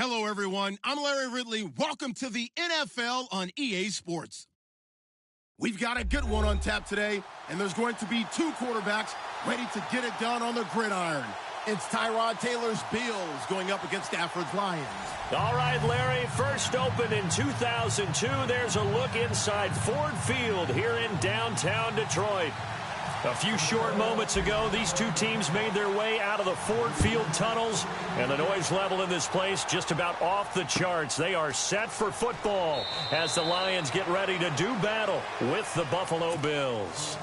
Hello, everyone. I'm Larry Ridley. Welcome to the NFL on EA Sports. We've got a good one on tap today, and there's going to be two quarterbacks ready to get it done on the gridiron. It's Tyrod Taylor's Bills going up against Stafford's Lions. All right, Larry, first opened in 2002. There's a look inside Ford Field here in downtown Detroit. A few short moments ago, these two teams made their way out of the Ford Field tunnels, and the noise level in this place just about off the charts. They are set for football as the Lions get ready to do battle with the Buffalo Bills.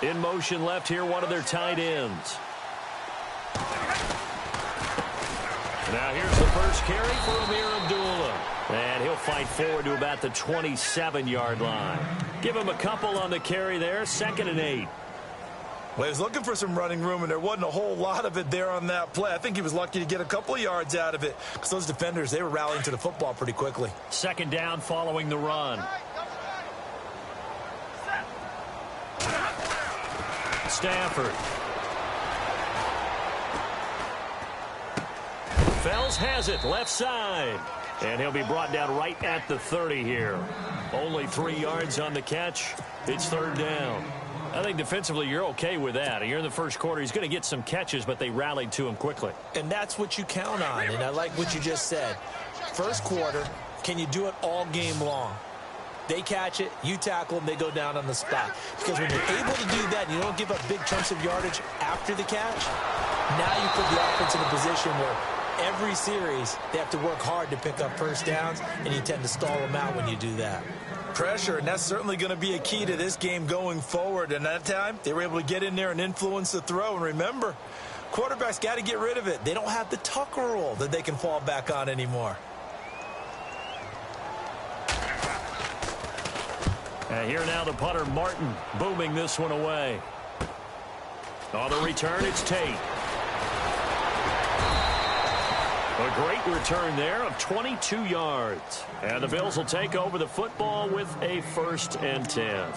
In motion left here, one of their tight ends. Now here's the first carry for Amir Abdullah. And he'll fight forward to about the 27-yard line. Give him a couple on the carry there, 2nd and 8. Well, he was looking for some running room, and there wasn't a whole lot of it there on that play. I think he was lucky to get a couple of yards out of it because those defenders, they were rallying to the football pretty quickly. 2nd down following the run. Stafford. Fells has it, left side. And he'll be brought down right at the 30 here. Only 3 yards on the catch. It's 3rd down. I think defensively you're okay with that. You're in the first quarter. He's going to get some catches, but they rallied to him quickly. And that's what you count on, and I like what you just said. First quarter, can you do it all game long? They catch it, you tackle them, they go down on the spot. Because when you're able to do that and you don't give up big chunks of yardage after the catch, now you put the offense in a position where every series they have to work hard to pick up first downs, and you tend to stall them out when you do that. Pressure, and that's certainly going to be a key to this game going forward. And that time, they were able to get in there and influence the throw. And remember, quarterbacks got to get rid of it. They don't have the Tucker rule that they can fall back on anymore. And here now the punter, Martin, booming this one away. On the return, it's Tate. A great return there of 22 yards. And the Bills will take over the football with a 1st and 10.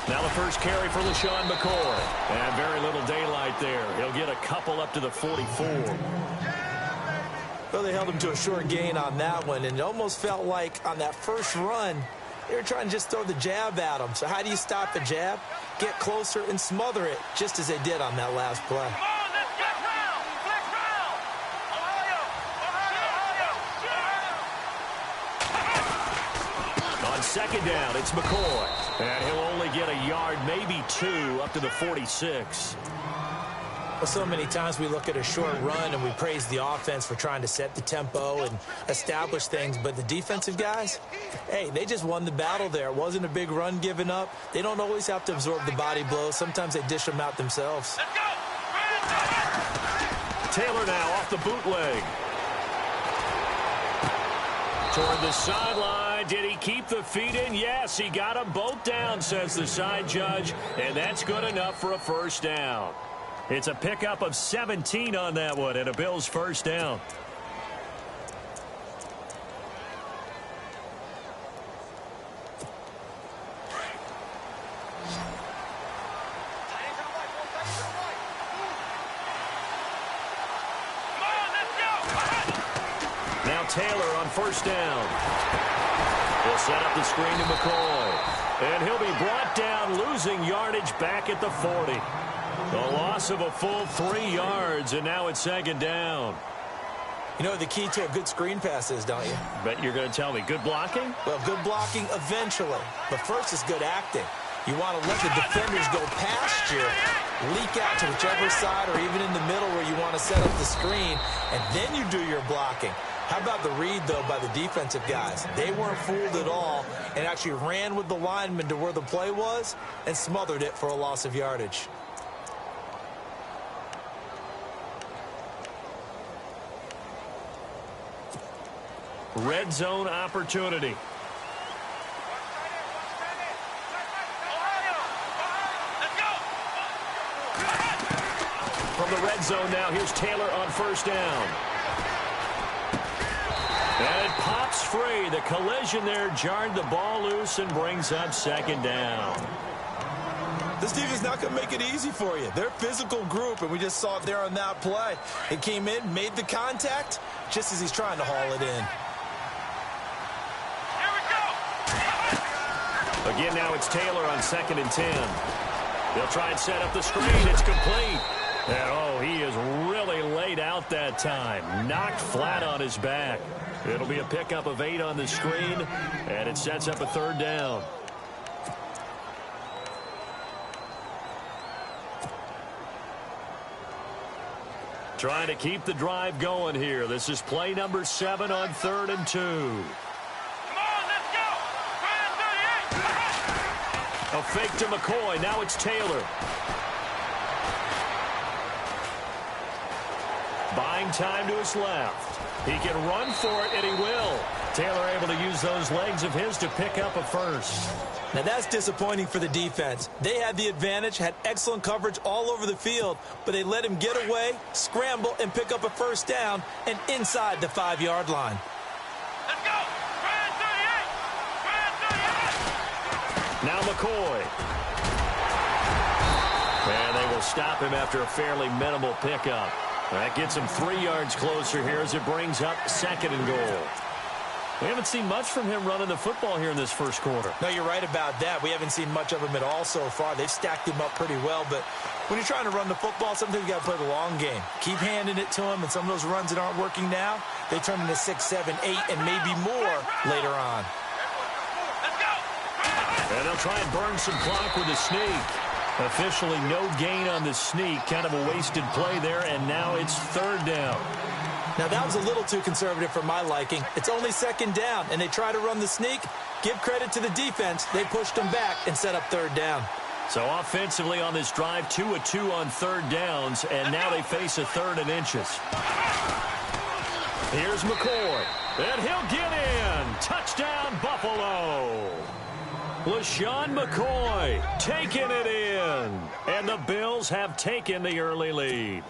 Now the first carry for LaShawn McCoy. And very little daylight there. He'll get a couple up to the 44. Well, they held him to a short gain on that one, and it almost felt like on that first run, they were trying to just throw the jab at him. So how do you stop a jab? Get closer and smother it, just as they did on that last play. On 2nd down, it's McCoy. And he'll only get a yard, maybe 2, up to the 46. Well, so many times we look at a short run and we praise the offense for trying to set the tempo and establish things, but the defensive guys, hey, they just won the battle there. It wasn't a big run given up. They don't always have to absorb the body blows. Sometimes they dish them out themselves. Taylor now off the bootleg. Toward the sideline. Did he keep the feet in? Yes, he got them both down, says the side judge, and that's good enough for a 1st down. It's a pickup of 17 on that one, and a Bills 1st down. Now Taylor on 1st down. He'll set up the screen to McCoy. And he'll be brought down, losing yardage back at the 40. A loss of a full 3 yards, and now it's 2nd down. You know what the key to a good screen pass is, don't you? Bet you're going to tell me. Good blocking? Well, good blocking eventually. But first is good acting. You want to let the defenders go past you, leak out to whichever side or even in the middle where you want to set up the screen, and then you do your blocking. How about the read, though, by the defensive guys? They weren't fooled at all and actually ran with the lineman to where the play was and smothered it for a loss of yardage. Red zone opportunity. From the red zone now, here's Taylor on first down. And it pops free. The collision there jarred the ball loose and brings up second down. This team is not going to make it easy for you. They're a physical group, and we just saw it there on that play. It came in, made the contact, just as he's trying to haul it in. Again, now it's Taylor on 2nd and 10. They'll try and set up the screen. It's complete. And, oh, he is really laid out that time. Knocked flat on his back. It'll be a pickup of 8 on the screen, and it sets up a 3rd down. Trying to keep the drive going here. This is play number 7 on 3rd and 2. Come on, let's go! A fake to McCoy. Now it's Taylor. Buying time to his left. He can run for it, and he will. Taylor able to use those legs of his to pick up a first. Now that's disappointing for the defense. They had the advantage, had excellent coverage all over the field, but they let him get away, scramble, and pick up a first down and inside the 5-yard line. Let's go! Ryan 38! Now McCoy. And they will stop him after a fairly minimal pickup. That gets him 3 yards closer here as it brings up 2nd and goal. We haven't seen much from him running the football here in this first quarter. No, you're right about that. We haven't seen much of him at all so far. They've stacked him up pretty well, but when you're trying to run the football, sometimes you got to play the long game. Keep handing it to him, and some of those runs that aren't working now, they turn into 6, 7, 8, and maybe more later on. Let's go! And they'll try and burn some clock with a sneak. Officially no gain on the sneak. Kind of a wasted play there, and now it's 3rd down. Now, that was a little too conservative for my liking. It's only 2nd down, and they try to run the sneak. Give credit to the defense. They pushed them back and set up 3rd down. So offensively on this drive, 2 of 2 on 3rd downs, and now they face a 3rd and inches. Here's McCoy, and he'll get in. Touchdown, Buffalo. LaShawn McCoy taking it in, and the Bills have taken the early lead.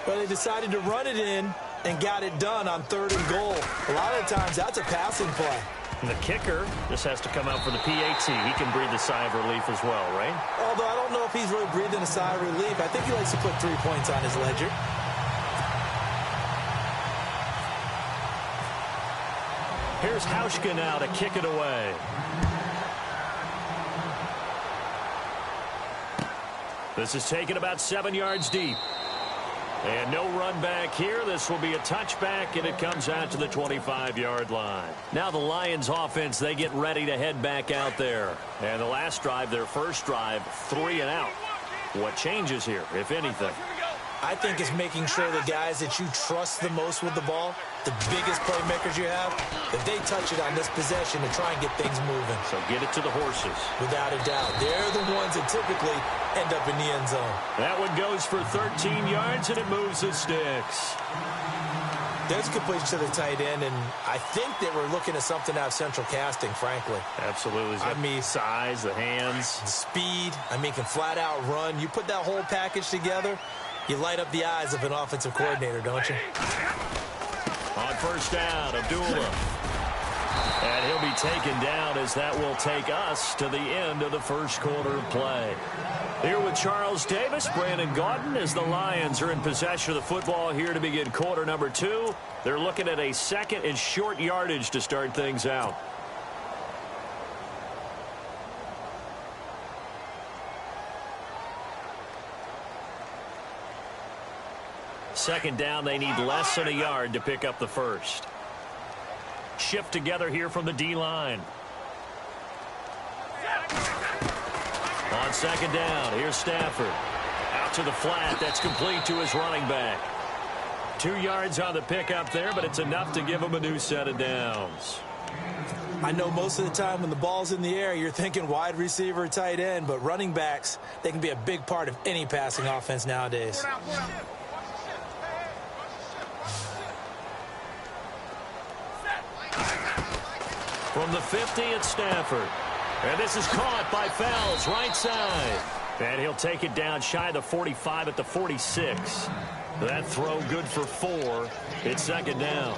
But they decided to run it in and got it done on 3rd and goal. A lot of times, that's a passing play. And the kicker just has to come out for the PAT. He can breathe a sigh of relief as well, right? Although I don't know if he's really breathing a sigh of relief. I think he likes to put 3 points on his ledger. Here's Hauschka now to kick it away. This is taken about 7 yards deep. And no run back here. This will be a touchback, and it comes out to the 25-yard line. Now the Lions offense, they get ready to head back out there. And the last drive, their first drive, 3 and out. What changes here, if anything? I think it's making sure the guys that you trust the most with the ball, the biggest playmakers you have, that they touch it on this possession to try and get things moving. So get it to the horses. Without a doubt. They're the ones that typically end up in the end zone. That one goes for 13 yards, and it moves the sticks. There's a completion to the tight end, and I think they were looking at something out of central casting, frankly. Absolutely. I mean, size, the hands. the speed, can flat out run. You put that whole package together, you light up the eyes of an offensive coordinator, don't you? On first down, Abdullah. And he'll be taken down as that will take us to the end of the first quarter of play. Here with Charles Davis, Brandon Gaudin, as the Lions are in possession of the football here to begin quarter number 2. They're looking at a 2nd and short yardage to start things out. Second down, they need less than a yard to pick up the first. Shift together here from the D-line. On second down, here's Stafford. Out to the flat, that's complete to his running back. 2 yards on the pickup there, but it's enough to give him a new set of downs. I know most of the time when the ball's in the air, you're thinking wide receiver, tight end, but running backs, they can be a big part of any passing offense nowadays. From the 50, it's Stafford. And this is caught by Fells, right side. And he'll take it down shy of the 45 at the 46. That throw good for 4. It's second down.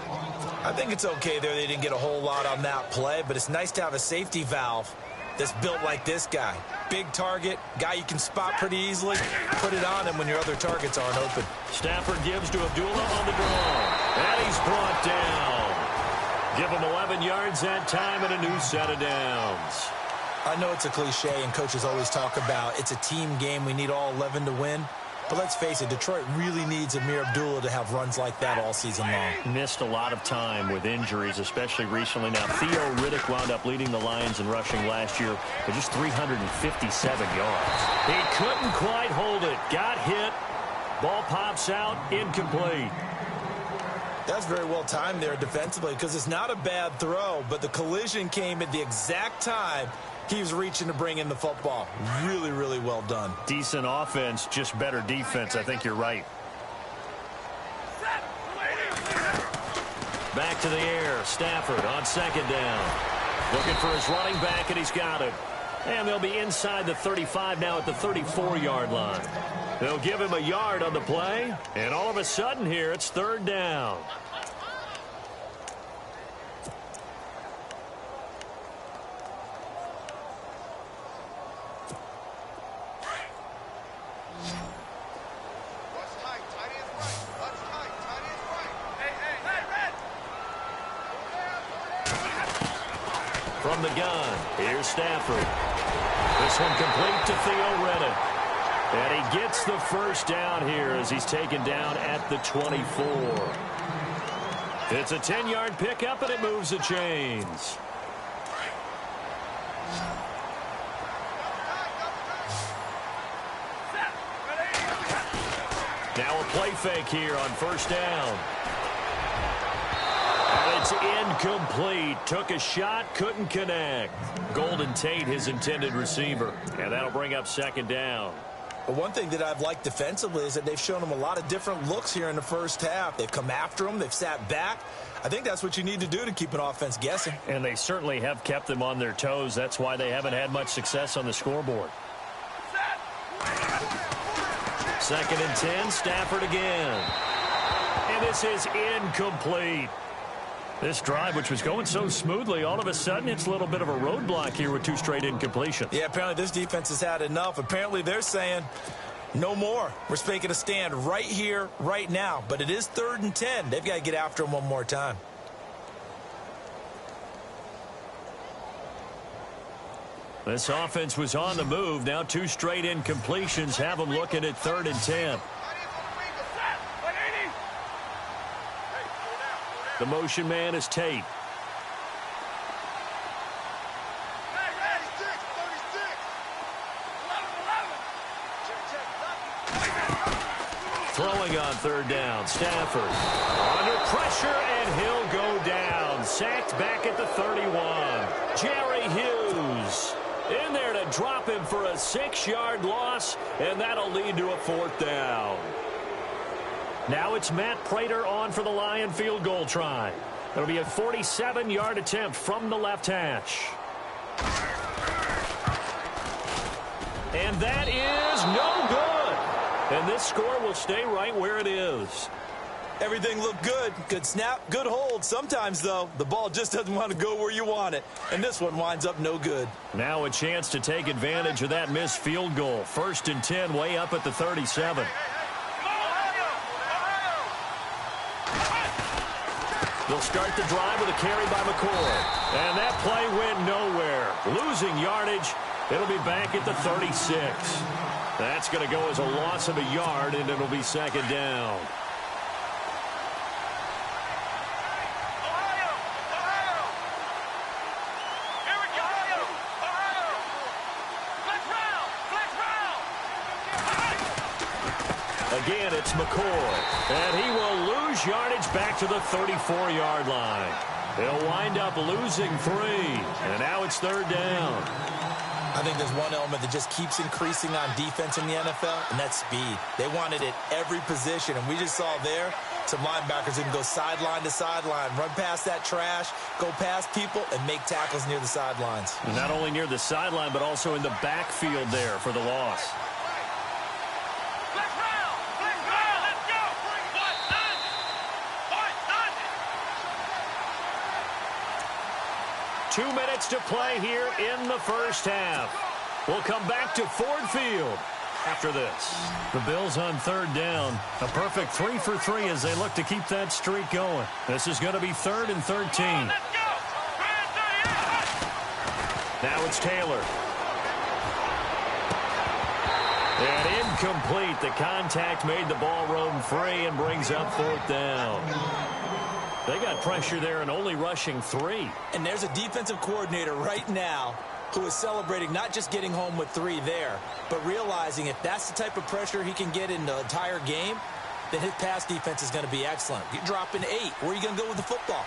I think it's okay there. They didn't get a whole lot on that play, but it's nice to have a safety valve that's built like this guy. Big target, guy you can spot pretty easily. Put it on him when your other targets aren't open. Stafford gives to Abdullah on the draw. And he's brought down. Give him 11 yards that time and a new set of downs. I know it's a cliche, and coaches always talk about it's a team game. We need all 11 to win. But let's face it, Detroit really needs Amir Abdullah to have runs like that all season long. Missed a lot of time with injuries, especially recently. Now, Theo Riddick wound up leading the Lions in rushing last year with just 357 yards. He couldn't quite hold it. Got hit. Ball pops out. Incomplete. That's very well timed there defensively because it's not a bad throw, but the collision came at the exact time he was reaching to bring in the football. Really, really well done. Decent offense, just better defense. I think you're right. Back to the air. Stafford on second down. Looking for his running back, and he's got it. And they'll be inside the 35 now at the 34-yard line. They'll give him a yard on the play, and all of a sudden here, it's third down. From the gun, here's Stafford. This one complete to Theo Riddick. And he gets the first down here as he's taken down at the 24. It's a 10-yard pickup, and it moves the chains. Now a play fake here on first down. And it's incomplete. Took a shot, couldn't connect. Golden Tate, his intended receiver. And that'll bring up second down. But one thing that I've liked defensively is that they've shown him a lot of different looks here in the first half. They've come after him. They've sat back. I think that's what you need to do to keep an offense guessing. And they certainly have kept them on their toes. That's why they haven't had much success on the scoreboard. Second and 10, Stafford again. And this is incomplete. This drive, which was going so smoothly, all of a sudden it's a little bit of a roadblock here with 2 straight incompletions. Yeah, apparently this defense has had enough. Apparently they're saying no more. We're making a stand right here, right now. But it is 3rd and 10. They've got to get after him one more time. This offense was on the move. Now 2 straight incompletions have them looking at 3rd and 10. The motion man is Tate. Throwing on 3rd down, Stafford. Under pressure, and he'll go down. Sacked back at the 31. Jerry Hughes in there to drop him for a 6-yard loss, and that'll lead to a 4th down. Now it's Matt Prater on for the Lion field goal try. It'll be a 47-yard attempt from the left hash. And that is no good. And this score will stay right where it is. Everything looked good. Good snap, good hold. Sometimes, though, the ball just doesn't want to go where you want it. And this one winds up no good. Now a chance to take advantage of that missed field goal. 1st and 10, way up at the 37. They'll start the drive with a carry by McCoy. And that play went nowhere. Losing yardage. It'll be back at the 36. That's going to go as a loss of a yard, and it'll be 2nd down. Again, it's McCoy, and he will lose yardage back to the 34-yard line. They'll wind up losing 3, and now it's 3rd down. I think there's one element that just keeps increasing on defense in the NFL, and that's speed. They want it at every position, and we just saw there Some linebackers who can go sideline to sideline, run past that trash, go past people, and make tackles near the sidelines. Not only near the sideline, but also in the backfield there for the loss. Let's go. 2 minutes to play here in the first half. We'll come back to Ford Field after this. The Bills on third down. A perfect 3 for 3 as they look to keep that streak going. This is going to be 3rd and 13. Now it's Taylor. And incomplete. The contact made the ball roam free and brings up 4th down. They got pressure there and only rushing 3. And there's a defensive coordinator right now who is celebrating not just getting home with 3 there, but realizing if that's the type of pressure he can get in the entire game, then his pass defense is going to be excellent. You're dropping 8. Where are you going to go with the football?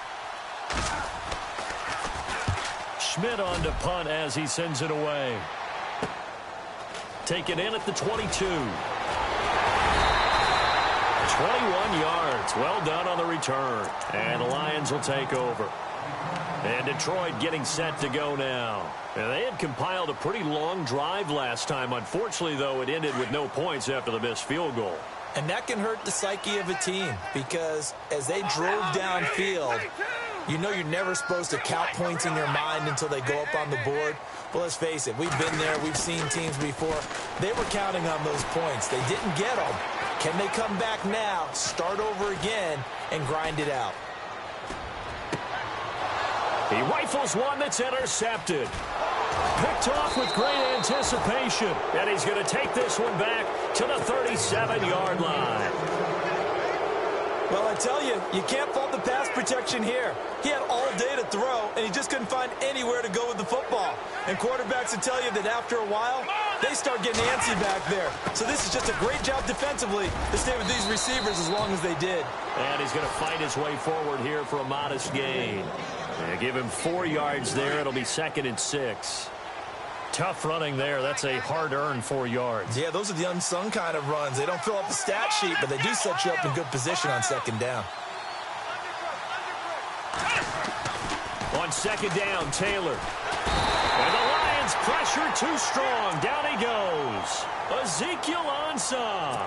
Schmidt on to punt as he sends it away. Taken in at the 22. 21 yards. Well done on the return. And the Lions will take over. And Detroit getting set to go now. And they had compiled a pretty long drive last time. Unfortunately, though, it ended with no points after the missed field goal. And that can hurt the psyche of a team because as they drove downfield, you know you're never supposed to count points in your mind until they go up on the board. Well, let's face it, we've been there. We've seen teams before. They were counting on those points. They didn't get them. Can they come back now, start over again, and grind it out? He rifles one that's intercepted. Picked off with great anticipation. And he's going to take this one back to the 37-yard line. Well, I tell you, you can't fault the pass protection here. He had all day to throw, and he just couldn't find anywhere to go with the football. And quarterbacks will tell you that after a while, they start getting antsy back there. So this is just a great job defensively to stay with these receivers as long as they did. And he's going to fight his way forward here for a modest gain. They give him 4 yards there. It'll be 2nd and 6. Tough running there. That's a hard-earned 4 yards. Yeah, those are the unsung kind of runs. They don't fill up the stat sheet, but they do set you up in good position on 2nd down. On 2nd down, Taylor. And the Lions pressure too strong. Down he goes. Ezekiel Ansah.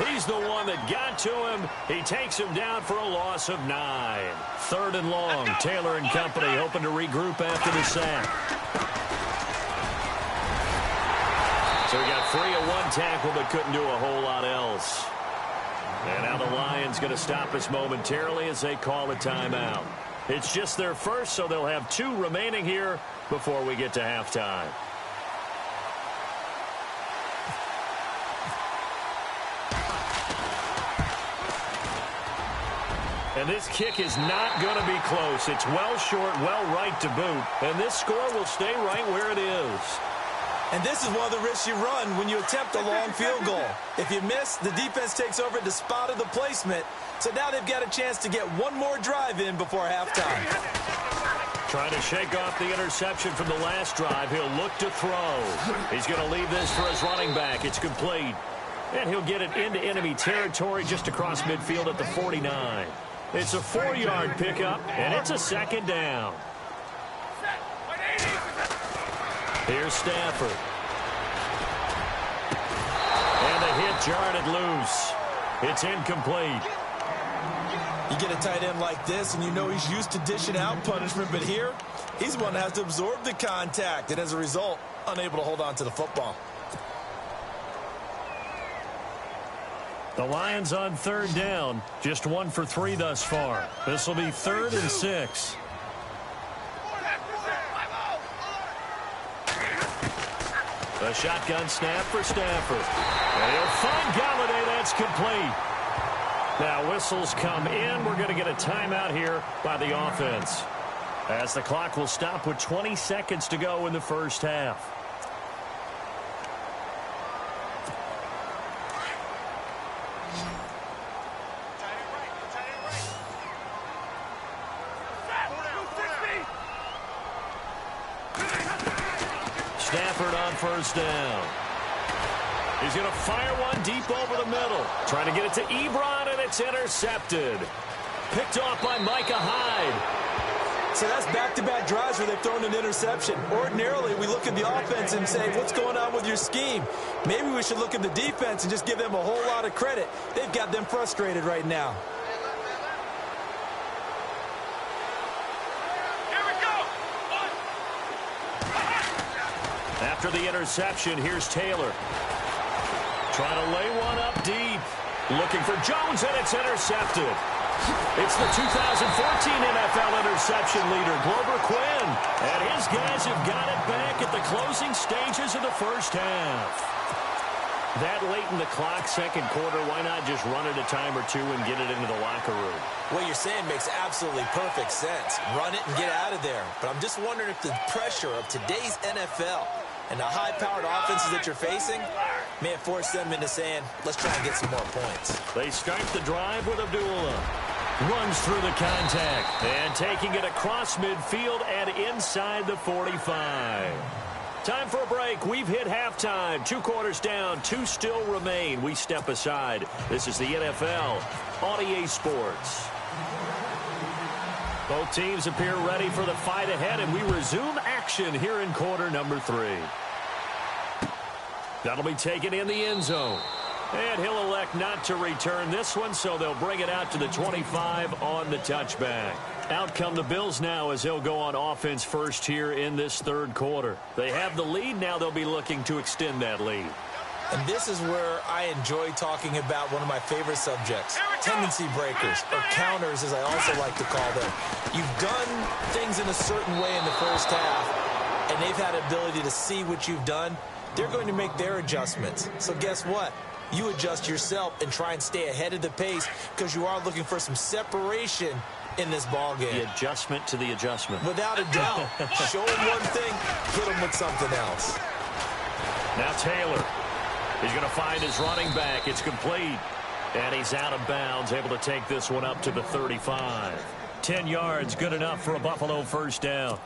He's the one that got to him. He takes him down for a loss of 9. 3rd and long. Taylor and company hoping to regroup after the sack. So he got free of 1 tackle but couldn't do a whole lot else. And now the Lions going to stop us momentarily as they call a timeout. It's just their first, so they'll have 2 remaining here before we get to halftime. And this kick is not going to be close. It's well short, well right to boot. And this score will stay right where it is. And this is one of the risks you run when you attempt a long field goal. If you miss, the defense takes over the spot of the placement. So now they've got a chance to get 1 more drive in before halftime. Trying to shake off the interception from the last drive. He'll look to throw. He's going to leave this for his running back. It's complete. And he'll get it into enemy territory just across midfield at the 49. It's a 4-yard pickup, and it's a 2nd down. Here's Stafford. And the hit jarred it loose. It's incomplete. You get a tight end like this, and you know he's used to dishing out punishment, but here, he's the one that has to absorb the contact, and as a result, unable to hold on to the football. The Lions on 3rd down. Just 1 for 3 thus far. This will be 3rd and 6. A shotgun snap for Stafford. And he'll find Galladay. That's complete. Now whistles come in. We're going to get a timeout here by the offense, as the clock will stop with 20 seconds to go in the first half. Stafford on 1st down. He's going to fire one deep over the middle. Trying to get it to Ebron, and It's intercepted. Picked off by Micah Hyde. So that's back-to-back drives where they've thrown an interception. Ordinarily, we look at the offense and say, what's going on with your scheme? Maybe we should look at the defense and just give them a whole lot of credit. They've got them frustrated right now. Here we go. After the interception, here's Taylor. Trying to lay one up deep. Looking for Jones, and it's intercepted. It's the 2014 NFL interception leader, Glover Quinn. And his guys have got it back at the closing stages of the first half. That late in the clock, second quarter, why not just run it a time or two and get it into the locker room? What you're saying makes absolutely perfect sense. Run it and get out of there. But I'm just wondering if the pressure of today's NFL and the high-powered offenses that you're facing may have forced them into saying, let's try and get some more points. They start the drive with Abdullah. Runs through the contact. And taking it across midfield and inside the 45. Time for a break. We've hit halftime. 2 quarters down. 2 still remain. We step aside. This is the NFL on EA Sports. Both teams appear ready for the fight ahead, and we resume action here in quarter number 3. That'll be taken in the end zone. And he'll elect not to return this one, so they'll bring it out to the 25 on the touchback. Out come the Bills now as they'll go on offense first here in this third quarter. They have the lead. Now they'll be looking to extend that lead. And this is where I enjoy talking about one of my favorite subjects, tendency breakers, or counters as I also like to call them. You've done things in a certain way in the first half, and they've had the ability to see what you've done. They're going to make their adjustments. So guess what? You adjust yourself and try and stay ahead of the pace because you are looking for some separation in this ball game. The adjustment to the adjustment. Without a doubt. Show them one thing, hit them with something else. Now Taylor. He's going to find his running back. It's complete. And he's out of bounds, able to take this one up to the 35. 10 yards, good enough for a Buffalo first down.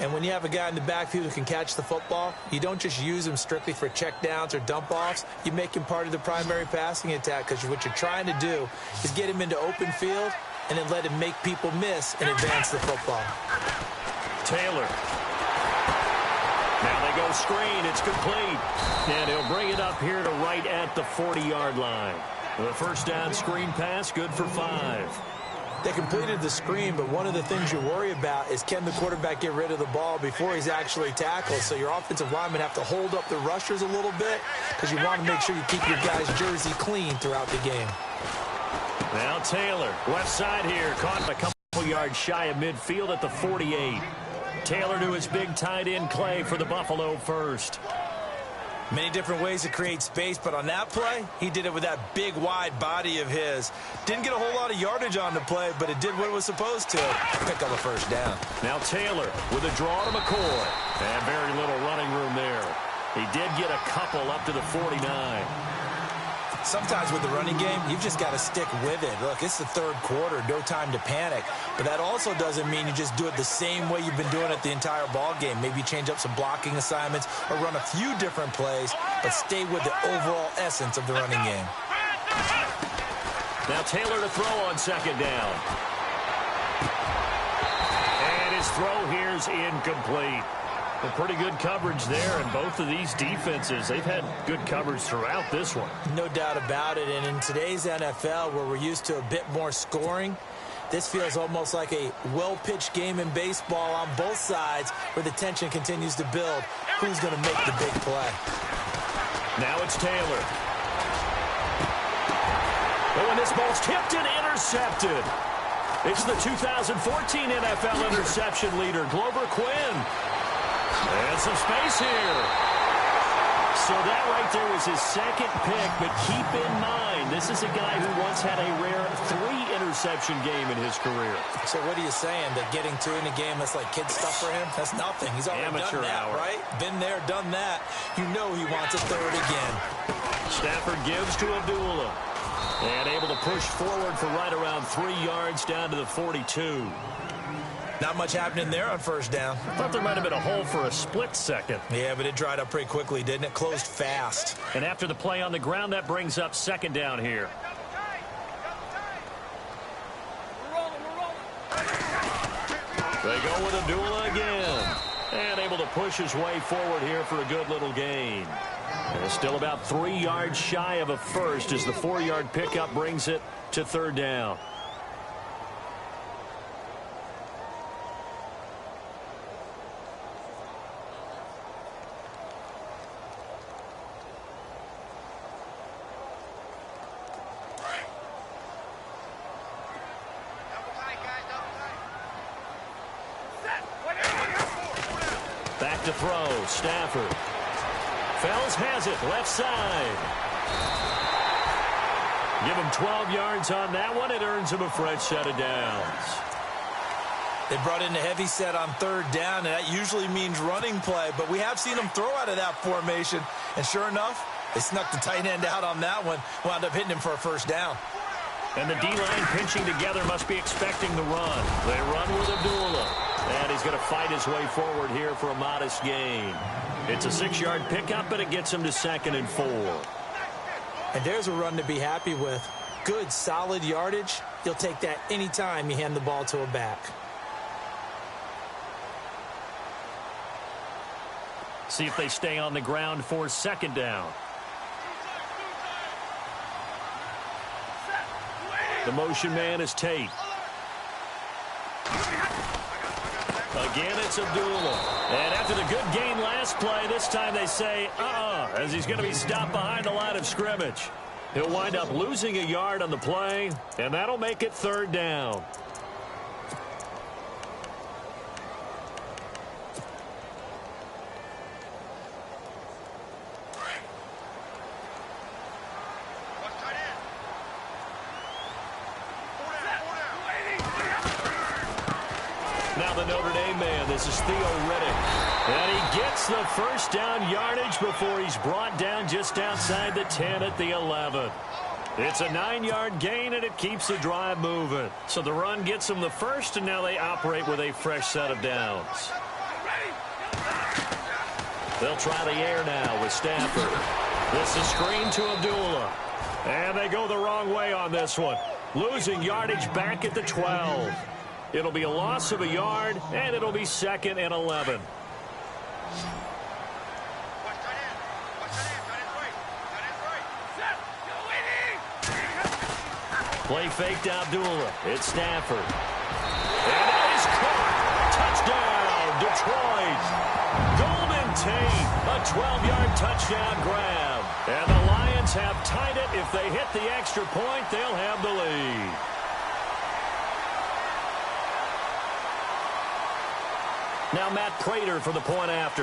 And when you have a guy in the backfield who can catch the football, you don't just use him strictly for checkdowns or dump-offs. You make him part of the primary passing attack because what you're trying to do is get him into open field and then let him make people miss and advance the football. Taylor. Now they go screen. It's complete. And he'll bring it up here to right at the 40-yard line. The first down screen pass, good for 5. They completed the screen, but one of the things you worry about is can the quarterback get rid of the ball before he's actually tackled? So your offensive linemen have to hold up the rushers a little bit because you want to make sure you keep your guy's jersey clean throughout the game. Now Taylor, left side here, caught a couple yards shy of midfield at the 48. Taylor to his big tight end Clay for the Buffalo first. Many different ways to create space, but on that play, he did it with that big, wide body of his. Didn't get a whole lot of yardage on the play, but it did what it was supposed to. Pick up a first down. Now Taylor with a draw to McCoy. And very little running room there. He did get a couple up to the 49. Sometimes with the running game, you've just got to stick with it. Look, it's the third quarter, no time to panic. But that also doesn't mean you just do it the same way you've been doing it the entire ball game. Maybe change up some blocking assignments or run a few different plays, but stay with the overall essence of the running game. Now Taylor to throw on second down. And his throw here's incomplete. Well, pretty good coverage there, and both of these defenses, they've had good coverage throughout this one. No doubt about it, and in today's NFL, where we're used to a bit more scoring, this feels almost like a well-pitched game in baseball on both sides where the tension continues to build. Who's going to make the big play? Now it's Taylor. Oh, and this ball's tipped and intercepted. It's the 2014 NFL interception leader, Glover Quinn. And some space here. So that right there was his second pick, but keep in mind, this is a guy who once had a rare 3-interception game in his career. So what are you saying, that getting 2 in a game, that's like kid stuff for him? That's nothing. He's already Amateur done that, hour. right? Been there, done that. You know he wants a third again. Stafford gives to Abdullah. And able to push forward for right around 3 yards down to the 42. Not much happening there on first down. I thought there might have been a hole for a split second. Yeah, but it dried up pretty quickly, didn't it? Closed fast. And after the play on the ground, that brings up second down here. They go with Abdullah again. And able to push his way forward here for a good little gain. And it's still about 3 yards shy of a first as the 4-yard pickup brings it to third down. Back to throw. Stafford. Fells has it. Left side. Give him 12 yards on that one. It earns him a fresh set of downs. They brought in a heavy set on third down, and that usually means running play, but we have seen them throw out of that formation. And sure enough, they snuck the tight end out on that one, wound up hitting him for a first down. And the D-line pinching together must be expecting the run. They run with Abdullah. And he's going to fight his way forward here for a modest gain. It's a 6-yard pickup, but it gets him to 2nd and 4. And there's a run to be happy with. Good, solid yardage. You'll take that anytime you hand the ball to a back. See if they stay on the ground for 2nd down. The motion man is Tate. Again, it's Abdullah. And after the good gain last play, this time they say, as he's going to be stopped behind the line of scrimmage. He'll wind up losing a yard on the play, and that'll make it 3rd down. Now the Notre Dame man, this is Theo Riddick. And he gets the first down yardage before he's brought down just outside the 10 at the 11. It's a 9-yard gain, and it keeps the drive moving. So the run gets them the first, and now they operate with a fresh set of downs. They'll try the air now with Stafford. This is screen to Abdullah. And they go the wrong way on this one. Losing yardage back at the 12. It'll be a loss of a yard, and it'll be 2nd and 11. Play fake to Abdullah. It's Stafford. And that is caught. Touchdown, Detroit. Golden Tate, a 12-yard touchdown grab. And the Lions have tied it. If they hit the extra point, they'll have the lead. Now Matt Prater for the point after.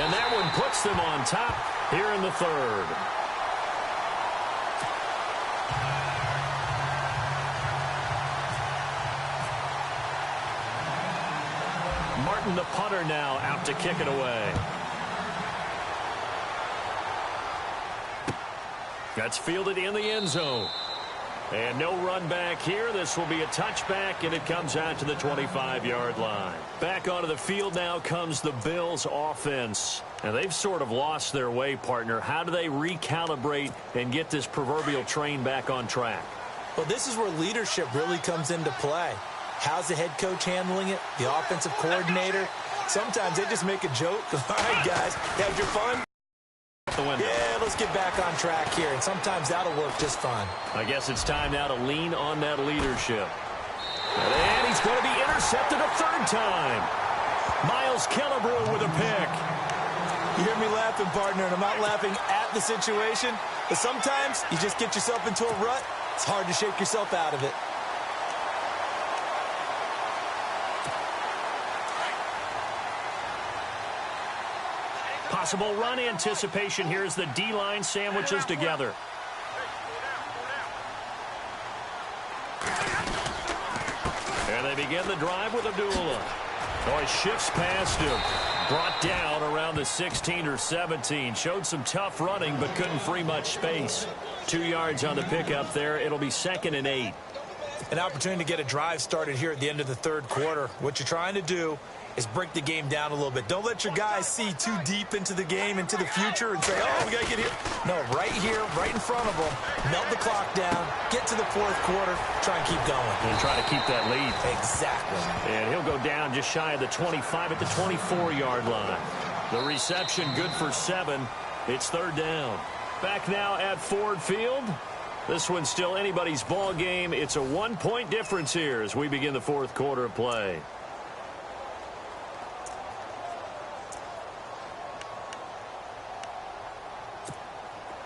And that one puts them on top here in the 3rd. Martin, the punter, now out to kick it away. That's fielded in the end zone. And no run back here. This will be a touchback, and it comes out to the 25-yard line. Back onto the field now comes the Bills offense. And they've sort of lost their way, partner. How do they recalibrate and get this proverbial train back on track? Well, this is where leadership really comes into play. How's the head coach handling it? The offensive coordinator? Sometimes they just make a joke. All right, guys, had your fun? Yeah, let's get back on track here, and sometimes that'll work just fine. I guess it's time now to lean on that leadership. And he's going to be intercepted a 3rd time. Miles Killebrew with a pick. You hear me laughing, partner, and I'm not laughing at the situation, but sometimes you just get yourself into a rut. It's hard to shake yourself out of it. Possible run anticipation here as the D-line sandwiches together. And they begin the drive with Abdullah. Oh, he shifts past him. Brought down around the 16 or 17. Showed some tough running, but couldn't free much space. 2 yards on the pickup there. It'll be 2nd and 8. An opportunity to get a drive started here at the end of the third quarter. What you're trying to do is break the game down a little bit. Don't let your guys see too deep into the game, into the future, and say, oh, we got to get here. No, right here, right in front of them, melt the clock down, get to the fourth quarter, try and keep going. And try to keep that lead. Exactly. And he'll go down just shy of the 25 at the 24-yard line. The reception good for 7. It's third down. Back now at Ford Field. This one's still anybody's ball game. It's a 1-point difference here as we begin the fourth quarter of play.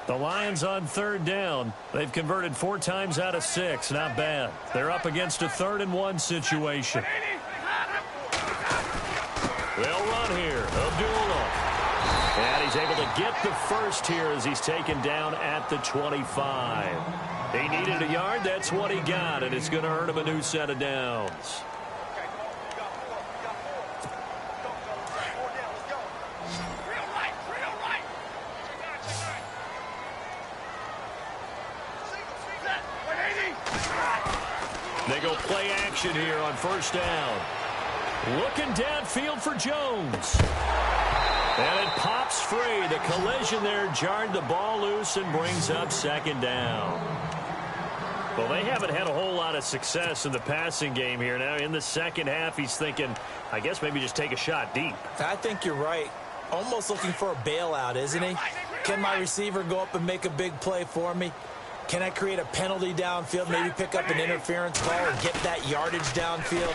The Lions on third down. They've converted 4 times out of 6. Not bad. They're up against a 3rd-and-1 situation. They'll run here. Abdullah. And he's able to get the first here as he's taken down at the 25. He needed a yard. That's what he got, and it's going to earn him a new set of downs. They go play action here on first down. Looking downfield for Jones. And it pops free. The collision there jarred the ball loose and brings up second down. Well, they haven't had a whole lot of success in the passing game here. Now, in the second half, he's thinking, I guess maybe just take a shot deep. I think you're right. Almost looking for a bailout, isn't he? Can my receiver go up and make a big play for me? Can I create a penalty downfield, maybe pick up an interference call and get that yardage downfield?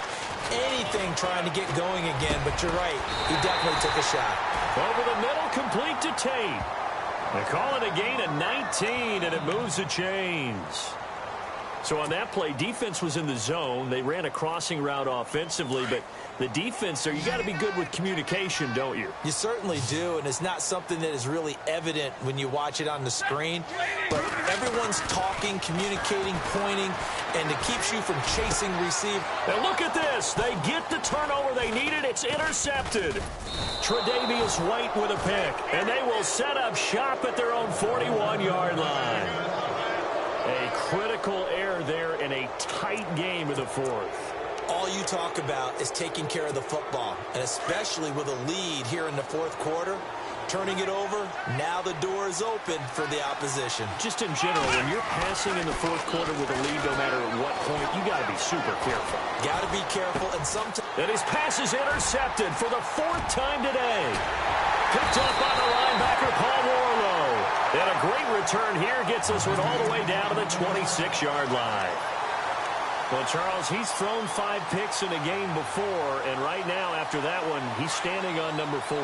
Anything trying to get going again, but you're right. He definitely took a shot. Over the middle, complete to Tate. They call it a gain of 19, and it moves the chains. So on that play, defense was in the zone. They ran a crossing route offensively, but the defense there, you got to be good with communication, don't you? You certainly do, and it's not something that is really evident when you watch it on the screen. But everyone's talking, communicating, pointing, and it keeps you from chasing receive. And look at this. They get the turnover they needed. It's intercepted. Tre'Davious White with a pick, and they will set up shop at their own 41-yard line. A critical error there in a tight game of the fourth. All you talk about is taking care of the football, and especially with a lead here in the fourth quarter, turning it over, now the door is open for the opposition. Just in general, when you're passing in the fourth quarter with a lead, no matter at what point, you got to be super careful. Got to be careful, and sometimes... And his pass is intercepted for the 4th time today. Picked up by the linebacker, Paul Warlow. And a great return here gets us one all the way down to the 26-yard line. Well, Charles, he's thrown 5 picks in a game before, and right now, after that one, he's standing on number 4.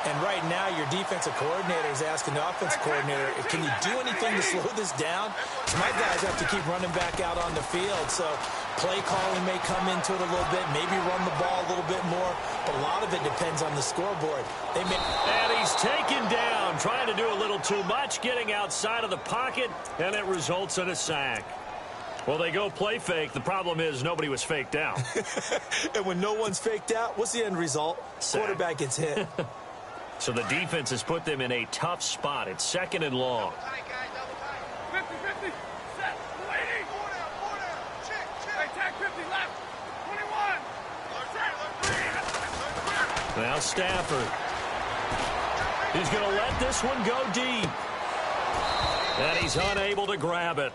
And right now, your defensive coordinator is asking the offensive coordinator, can you do anything to slow this down? My guys have to keep running back out on the field, so play calling may come into it a little bit, maybe run the ball a little bit more, but a lot of it depends on the scoreboard. And he's taken down, trying to do a little too much, getting outside of the pocket, and it results in a sack. Well, they go play fake. The problem is nobody was faked out. And when no one's faked out, what's the end result? Sack. Quarterback gets hit. So the defense has put them in a tough spot. It's 2nd and long. 50-50. Set. 80. Check. Attack 50 left. 21. Now Stafford. He's going to let this one go deep. And he's unable to grab it.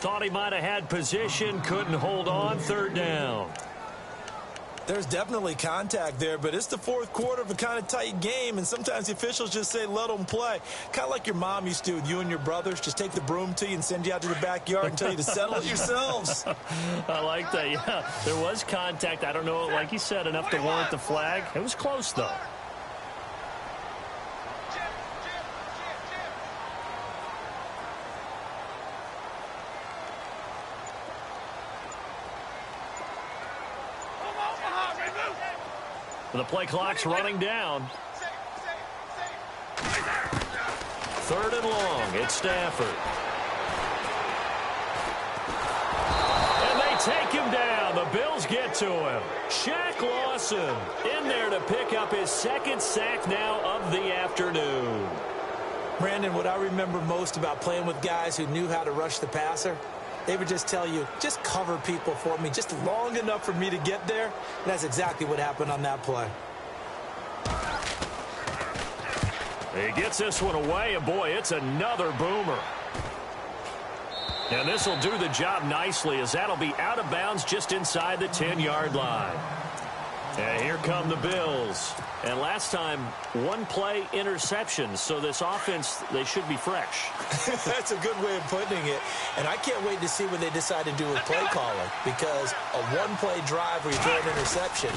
Thought he might have had position, couldn't hold on, 3rd down. There's definitely contact there, but it's the fourth quarter of a kind of tight game, and sometimes the officials just say, let them play. Kind of like your mom used to with you and your brothers. Just take the broom to you and send you out to the backyard and tell you to settle it yourselves. I like that, yeah. There was contact. I don't know, like you said, enough to warrant the flag. It was close, though. The play clock's running down. 3rd and long. It's Stafford. And they take him down. The Bills get to him. Shaq Lawson in there to pick up his 2nd sack now of the afternoon. Brandon, what I remember most about playing with guys who knew how to rush the passer, they would just tell you, just cover people for me, just long enough for me to get there. And that's exactly what happened on that play. He gets this one away, and boy, it's another boomer. And this will do the job nicely, as that'll be out of bounds just inside the 10-yard line. And here come the Bills. And last time, one-play interception. So this offense, they should be fresh. That's a good way of putting it. And I can't wait to see what they decide to do with play calling. Because a one-play drive where you throw an interception,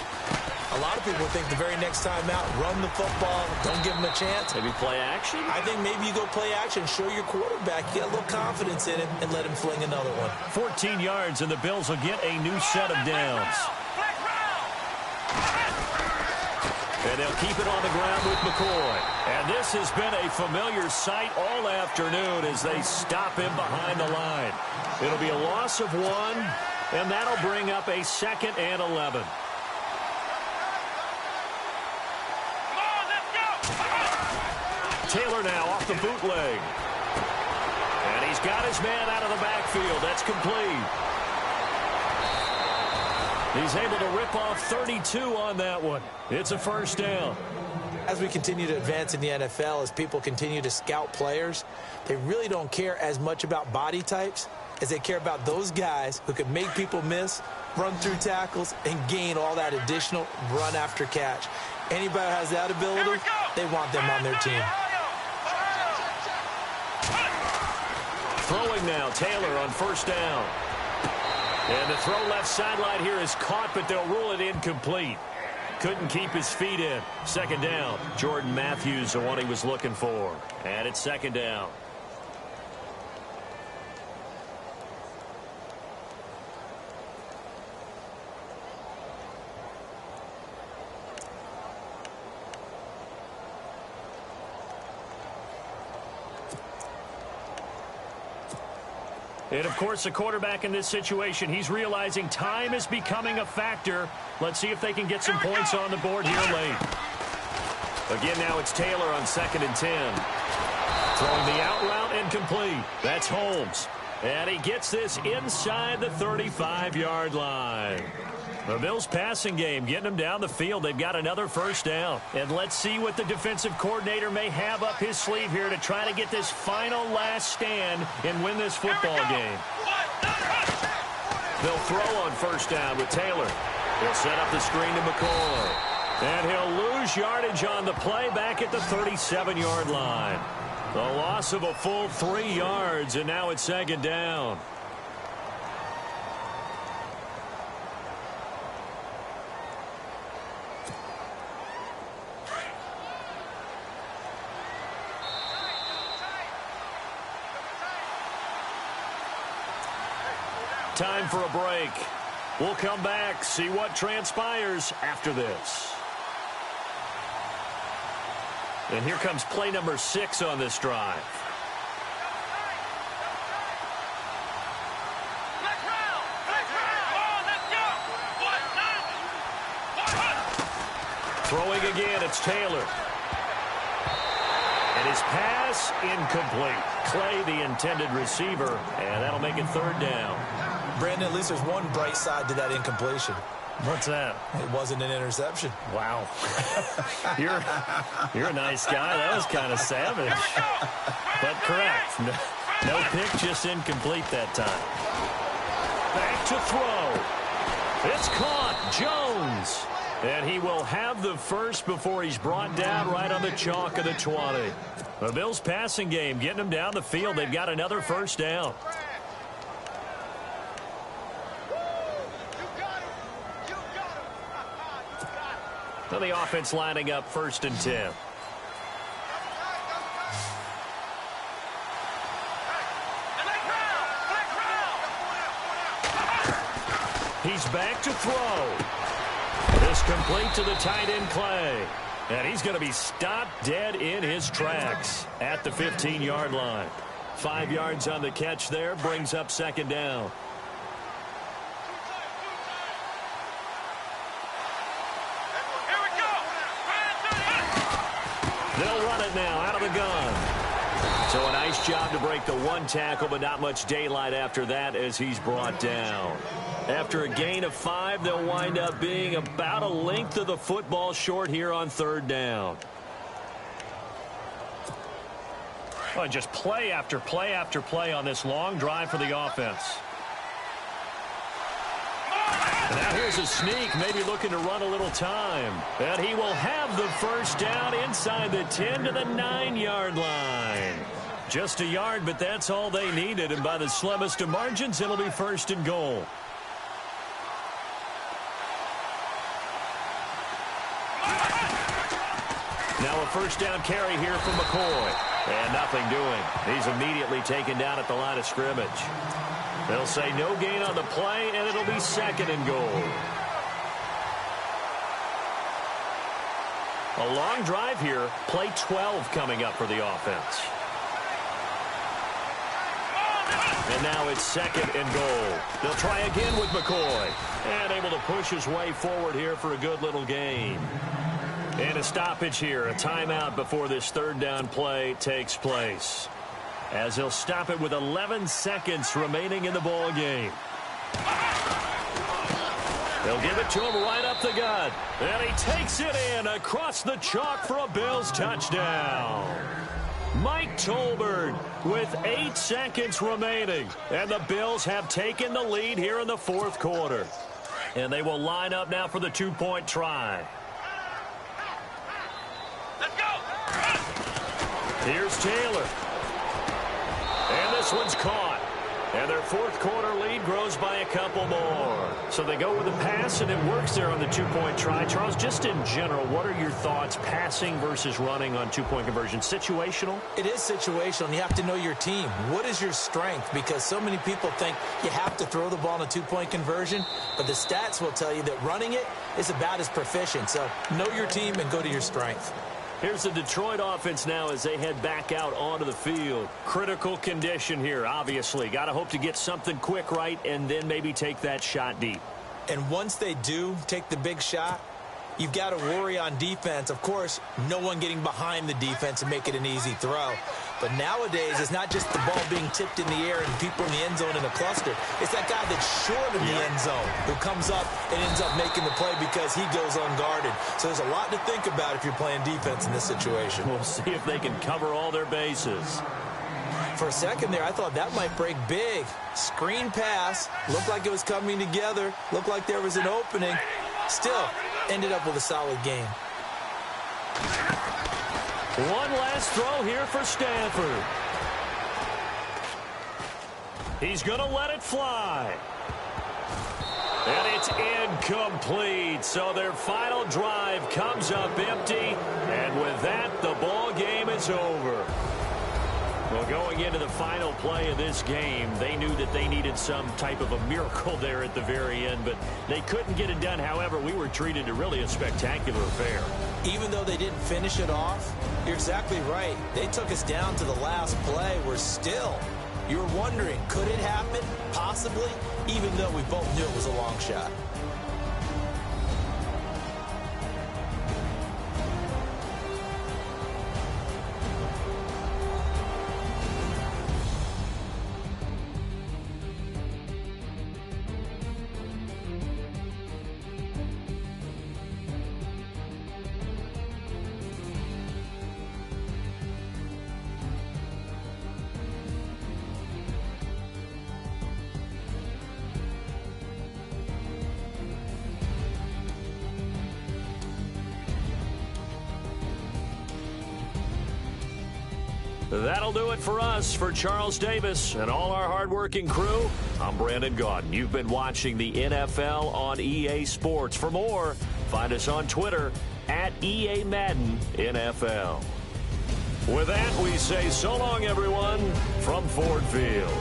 a lot of people think the very next time out, run the football, don't give them a chance. Maybe play action? I think maybe you go play action, show your quarterback, get a little confidence in him, and let him fling another one. 14 yards, and the Bills will get a new set of downs. And they'll keep it on the ground with McCoy. And this has been a familiar sight all afternoon as they stop him behind the line. It'll be a loss of 1, and that'll bring up a 2nd and 11. Taylor now off the bootleg. And he's got his man out of the backfield. That's complete. He's able to rip off 32 on that one. It's a first down. As we continue to advance in the NFL, as people continue to scout players, they really don't care as much about body types as they care about those guys who can make people miss, run through tackles, and gain all that additional run after catch. Anybody who has that ability, they want them on their team. Throwing now, Taylor on first down. And the throw left sideline here is caught, but they'll rule it incomplete. Couldn't keep his feet in. 2nd down. Jordan Matthews, the one he was looking for. And it's 2nd down. And, of course, the quarterback in this situation, he's realizing time is becoming a factor. Let's see if they can get some points on the board here late. Again, now it's Taylor on 2nd and 10. Throwing the out route and complete. That's Holmes. And he gets this inside the 35-yard line. The Bills passing game, getting them down the field. They've got another first down. And let's see what the defensive coordinator may have up his sleeve here to try to get this final last stand and win this football game. They'll throw on first down with Taylor. He'll set up the screen to McCoy. And he'll lose yardage on the play back at the 37-yard line. The loss of a full 3 yards, and now it's 2nd down. Time for a break. We'll come back, see what transpires after this. And here comes play number 6 on this drive. Throwing again, it's Taylor. And his pass incomplete. Clay, the intended receiver, and that'll make it 3rd down. Brandon, at least there's one bright side to that incompletion. What's that? It wasn't an interception. Wow. You're a nice guy. That was kind of savage. But correct. No pick, just incomplete that time. Back to throw. It's caught. Jones. And he will have the first before he's brought down right on the chalk of the 20. The Bills passing game, getting them down the field. They've got another first down. Well, the offense lining up 1st and 10. He's back to throw. This complete to the tight end Clay. And he's going to be stopped dead in his tracks at the 15-yard line. 5 yards on the catch there, brings up 2nd down. They'll run it now out of the gun. So a nice job to break the one tackle, but not much daylight after that as he's brought down. After a gain of 5, they'll wind up being about a length of the football short here on 3rd down. Well, just play after play after play on this long drive for the offense. Now here's a sneak, maybe looking to run a little time. And he will have the first down inside the 10 to the 9-yard line. Just a yard, but that's all they needed. And by the slimmest of margins, it'll be 1st and goal. Now a first down carry here from McCoy. And nothing doing. He's immediately taken down at the line of scrimmage. They'll say no gain on the play, and it'll be 2nd and goal. A long drive here. Play 12 coming up for the offense. And now it's 2nd and goal. They'll try again with McCoy. And able to push his way forward here for a good little gain. And a stoppage here, a timeout before this 3rd down play takes place. As he'll stop it with 11 seconds remaining in the ball game. They'll give it to him right up the gut. And he takes it in across the chalk for a Bills touchdown. Mike Tolbert with 8 seconds remaining. And the Bills have taken the lead here in the 4th quarter. And they will line up now for the 2-point try. Here's Taylor. And this one's caught. And their 4th quarter lead grows by a couple more. So they go with a pass, and it works there on the 2-point try. Charles, just in general, what are your thoughts passing versus running on 2-point conversion? Situational? It is situational, and you have to know your team. What is your strength? Because so many people think you have to throw the ball in a 2-point conversion, but the stats will tell you that running it is about as proficient. So know your team and go to your strength. Here's the Detroit offense now as they head back out onto the field. Critical condition here, obviously. Got to hope to get something quick right and then maybe take that shot deep. And once they do take the big shot, you've got to worry on defense. Of course, no one getting behind the defense and make it an easy throw. But nowadays, it's not just the ball being tipped in the air and people in the end zone in a cluster. It's that guy that's short of the end zone who comes up and ends up making the play because he goes unguarded. So there's a lot to think about if you're playing defense in this situation. We'll see if they can cover all their bases. For a second there, I thought that might break big. Screen pass. Looked like it was coming together. Looked like there was an opening. Still, ended up with a solid game. One last throw here for Stanford. He's going to let it fly. And it's incomplete. So their final drive comes up empty. And with that, the ball game is over. Well, going into the final play of this game, they knew that they needed some type of a miracle there at the very end, but they couldn't get it done. However, we were treated to really a spectacular affair. Even though they didn't finish it off, you're exactly right. They took us down to the last play. We're still, you're wondering, could it happen? Possibly, even though we both knew it was a long shot. That'll do it for us. For Charles Davis and all our hardworking crew, I'm Brandon Gaudin. You've been watching the NFL on EA Sports. For more, find us on Twitter at EA Madden NFL. With that, we say so long, everyone, from Ford Field.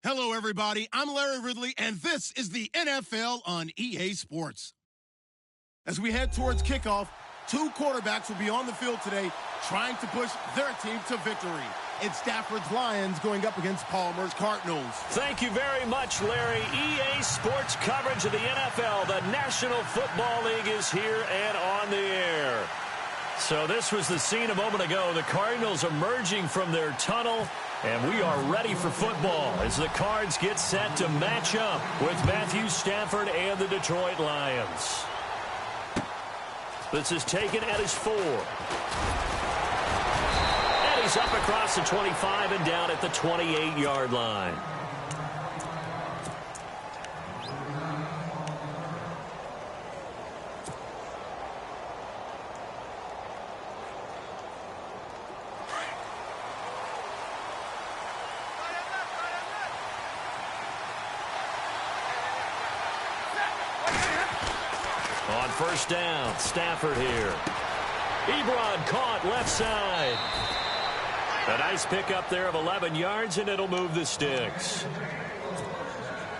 Hello, everybody. I'm Larry Ridley, and this is the NFL on EA Sports. As we head towards kickoff, two quarterbacks will be on the field today trying to push their team to victory. It's Stafford's Lions going up against Palmer's Cardinals. Thank you very much, Larry. EA Sports coverage of the NFL. The National Football League is here and on the air. So this was the scene a moment ago. The Cardinals emerging from their tunnel, and we are ready for football as the Cards get set to match up with Matthew Stafford and the Detroit Lions. This is taken at his 4. And he's up across the 25 and down at the 28-yard line. On first down, Stafford here. Ebron caught left side. A nice pickup there of 11 yards, and it'll move the sticks.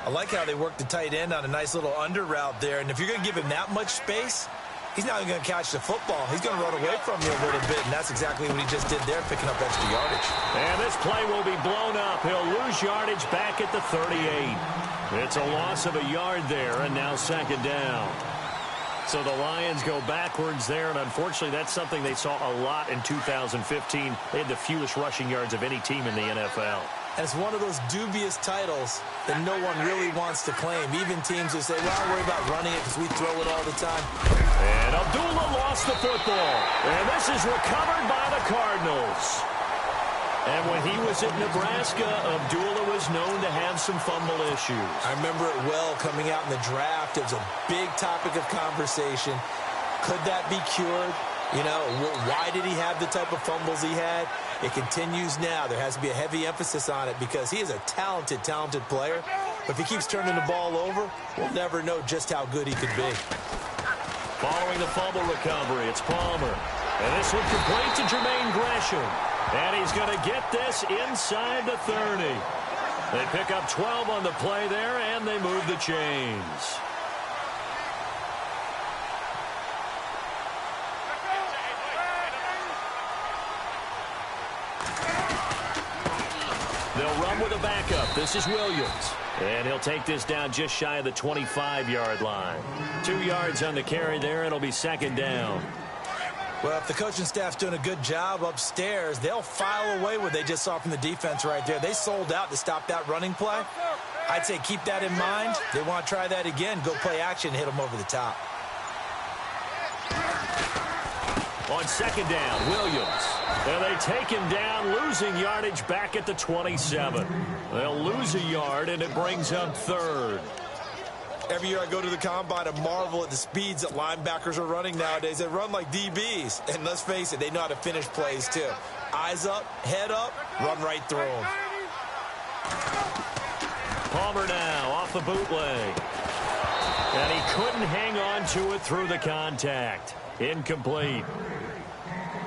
I like how they work the tight end on a nice little under route there. And if you're going to give him that much space, he's not even going to catch the football. He's going to run away from you a little bit, and that's exactly what he just did there, picking up extra yardage. And this play will be blown up. He'll lose yardage back at the 38. It's a loss of a yard there, and now second down. So the Lions go backwards there, and unfortunately that's something they saw a lot in 2015. They had the fewest rushing yards of any team in the NFL. And it's one of those dubious titles that no one really wants to claim. Even teams who say, well, don't worry about running it because we throw it all the time. And Abdullah lost the football. And this is recovered by the Cardinals. And when he was at Nebraska, Abdullah was known to have some fumble issues. I remember it well coming out in the draft. It was a big topic of conversation. Could that be cured? You know, why did he have the type of fumbles he had? It continues now. There has to be a heavy emphasis on it because he is a talented, talented player. But if he keeps turning the ball over, we'll never know just how good he could be. Following the fumble recovery, it's Palmer. And this one complete to Jermaine Gresham. And he's going to get this inside the 30. They pick up 12 on the play there, and they move the chains. They'll run with a backup. This is Williams. And he'll take this down just shy of the 25-yard line. 2 yards on the carry there. It'll be second down. Well, if the coaching staff's doing a good job upstairs, they'll file away what they just saw from the defense right there. They sold out to stop that running play. I'd say keep that in mind. They want to try that again. Go play action, hit them over the top. On second down, Williams. And they take him down, losing yardage back at the 27. They'll lose a yard, and it brings up third. Every year I go to the combine and marvel at the speeds that linebackers are running nowadays. They run like DBs. And let's face it, they know how to finish plays too. Eyes up, head up, run right through them. Palmer now off the bootleg. And he couldn't hang on to it through the contact. Incomplete.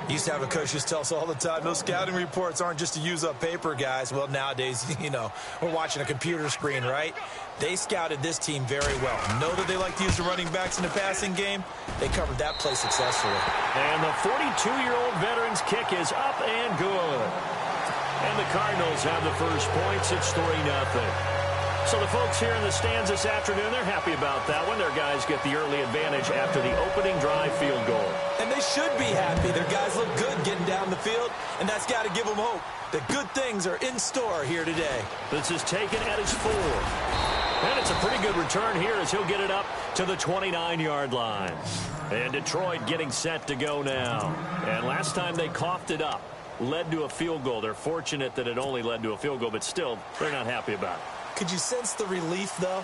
Used to have a coach just tell us all the time, those scouting reports aren't just to use up paper, guys. Well, nowadays, you know, we're watching a computer screen, right? They scouted this team very well. Know that they like to use the running backs in the passing game. They covered that play successfully. And the 42-year-old veteran's kick is up and good. And the Cardinals have the first points. It's 3-0. So the folks here in the stands this afternoon, they're happy about that one. Their guys get the early advantage after the opening drive field goal. And they should be happy. Their guys look good getting down the field, and that's got to give them hope that good things are in store here today. This is taken at his 4. And it's a pretty good return here as he'll get it up to the 29-yard line. And Detroit getting set to go now. And last time they coughed it up, led to a field goal. They're fortunate that it only led to a field goal, but still, they're not happy about it. Could you sense the relief, though,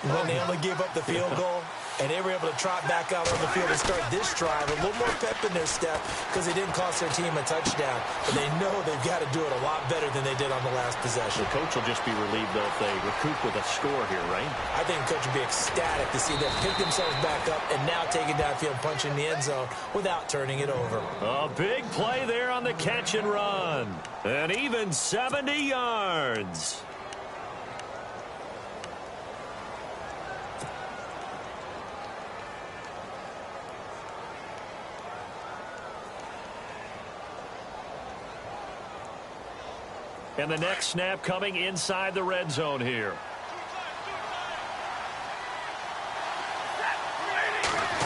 when they only gave up the field goal? And they were able to trot back out on the field and start this drive. A little more pep in their step because they didn't cost their team a touchdown. But they know they've got to do it a lot better than they did on the last possession. The coach will just be relieved, though, if they recoup with a score here, right? I think the coach would be ecstatic to see them pick themselves back up and now take it downfield, punch in the end zone without turning it over. A big play there on the catch and run. And even 70 yards. And the next snap coming inside the red zone here.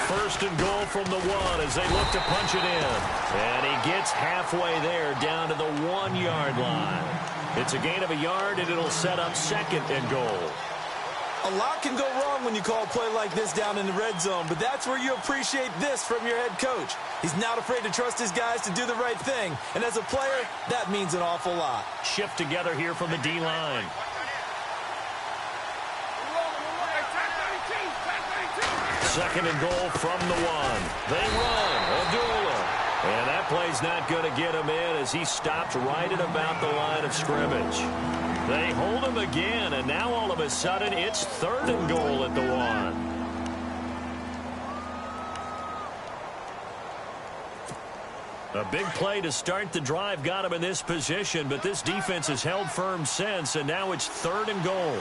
First and goal from the 1 as they look to punch it in. And he gets halfway there down to the 1-yard line. It's a gain of a yard, and it'll set up second and goal. A lot can go wrong when you call a play like this down in the red zone, but that's where you appreciate this from your head coach. He's not afraid to trust his guys to do the right thing, and as a player, that means an awful lot. Shift together here from the D-line. Second and goal from the 1. They run. Abdullah. And that play's not going to get him in as he stopped right at about the line of scrimmage. They hold him again, and now all of a sudden it's third and goal at the 1. A big play to start the drive got him in this position, but this defense has held firm since, and now it's third and goal.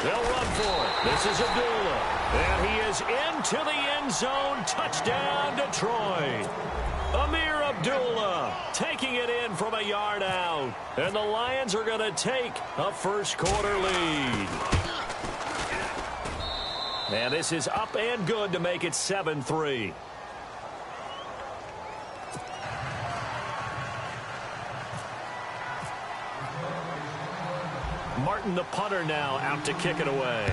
They'll run for it. This is Abdullah. And he is into the end zone. Touchdown, Detroit. Amir Abdullah taking it in from a yard out. And the Lions are going to take a first-quarter lead. And this is up and good to make it 7-3. Martin, the punter, now out to kick it away.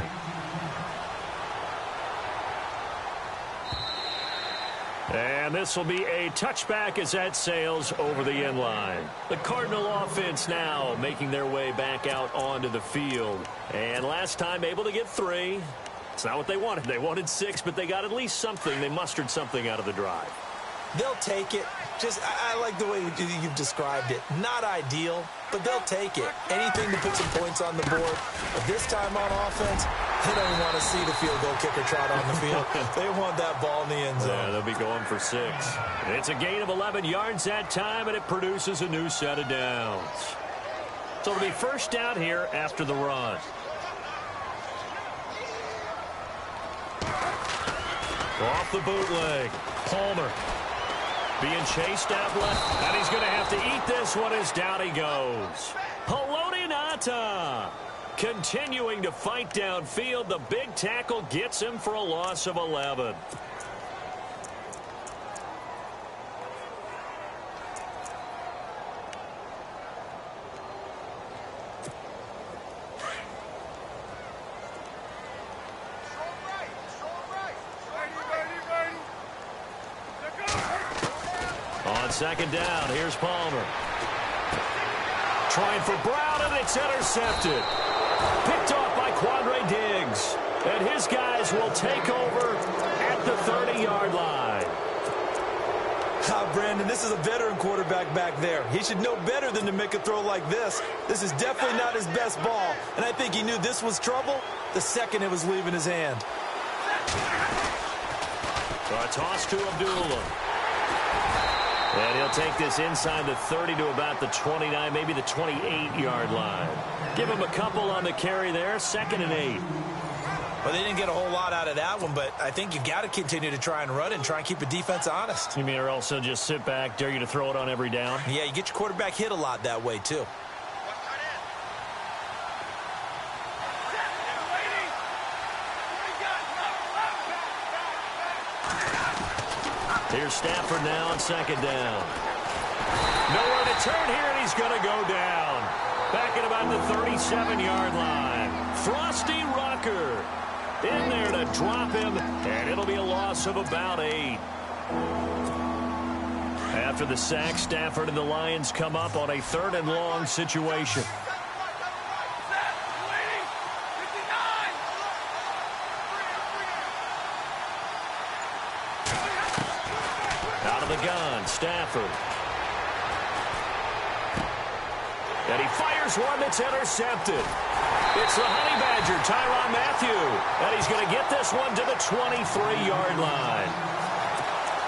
And this will be a touchback as that sails over the end line. The Cardinal offense now making their way back out onto the field. And last time able to get 3. It's not what they wanted. They wanted 6, but they got at least something. They mustered something out of the drive. They'll take it. I like the way you've described it. Not ideal, but they'll take it. Anything to put some points on the board. But this time on offense, they don't even want to see the field goal kicker trot on the field. They want that ball in the end zone. Yeah, they'll be going for 6. It's a gain of 11 yards that time, and it produces a new set of downs. So it'll be first down here after the run. Off the bootleg. Palmer. Being chased out left, and he's going to have to eat this one as down he goes. Haloti Ngata continuing to fight downfield. The big tackle gets him for a loss of 11. On second down, here's Palmer. Trying for Brown, and it's intercepted. Picked off by Quandre Diggs. And his guys will take over at the 30-yard line. Brandon, this is a veteran quarterback back there. He should know better than to make a throw like this. This is definitely not his best ball, and I think he knew this was trouble the second it was leaving his hand. So a toss to Abdullah. And he'll take this inside the 30 to about the 29, maybe the 28-yard line. Give him a couple on the carry there, 2nd and 8. Well, they didn't get a whole lot out of that one, but I think you've got to continue to try and run and try and keep the defense honest. You mean or also just sit back, dare you to throw it on every down? Yeah, you get your quarterback hit a lot that way, too. Here's Stafford now on 2nd down. Nowhere to turn here, and he's going to go down. Back at about the 37-yard line. Frosty Rucker in there to drop him, and it'll be a loss of about 8. After the sack, Stafford and the Lions come up on a 3rd and long situation. Gun, Stafford. And he fires one that's intercepted. It's the Honey Badger, Tyrann Mathieu. And he's going to get this one to the 23-yard line.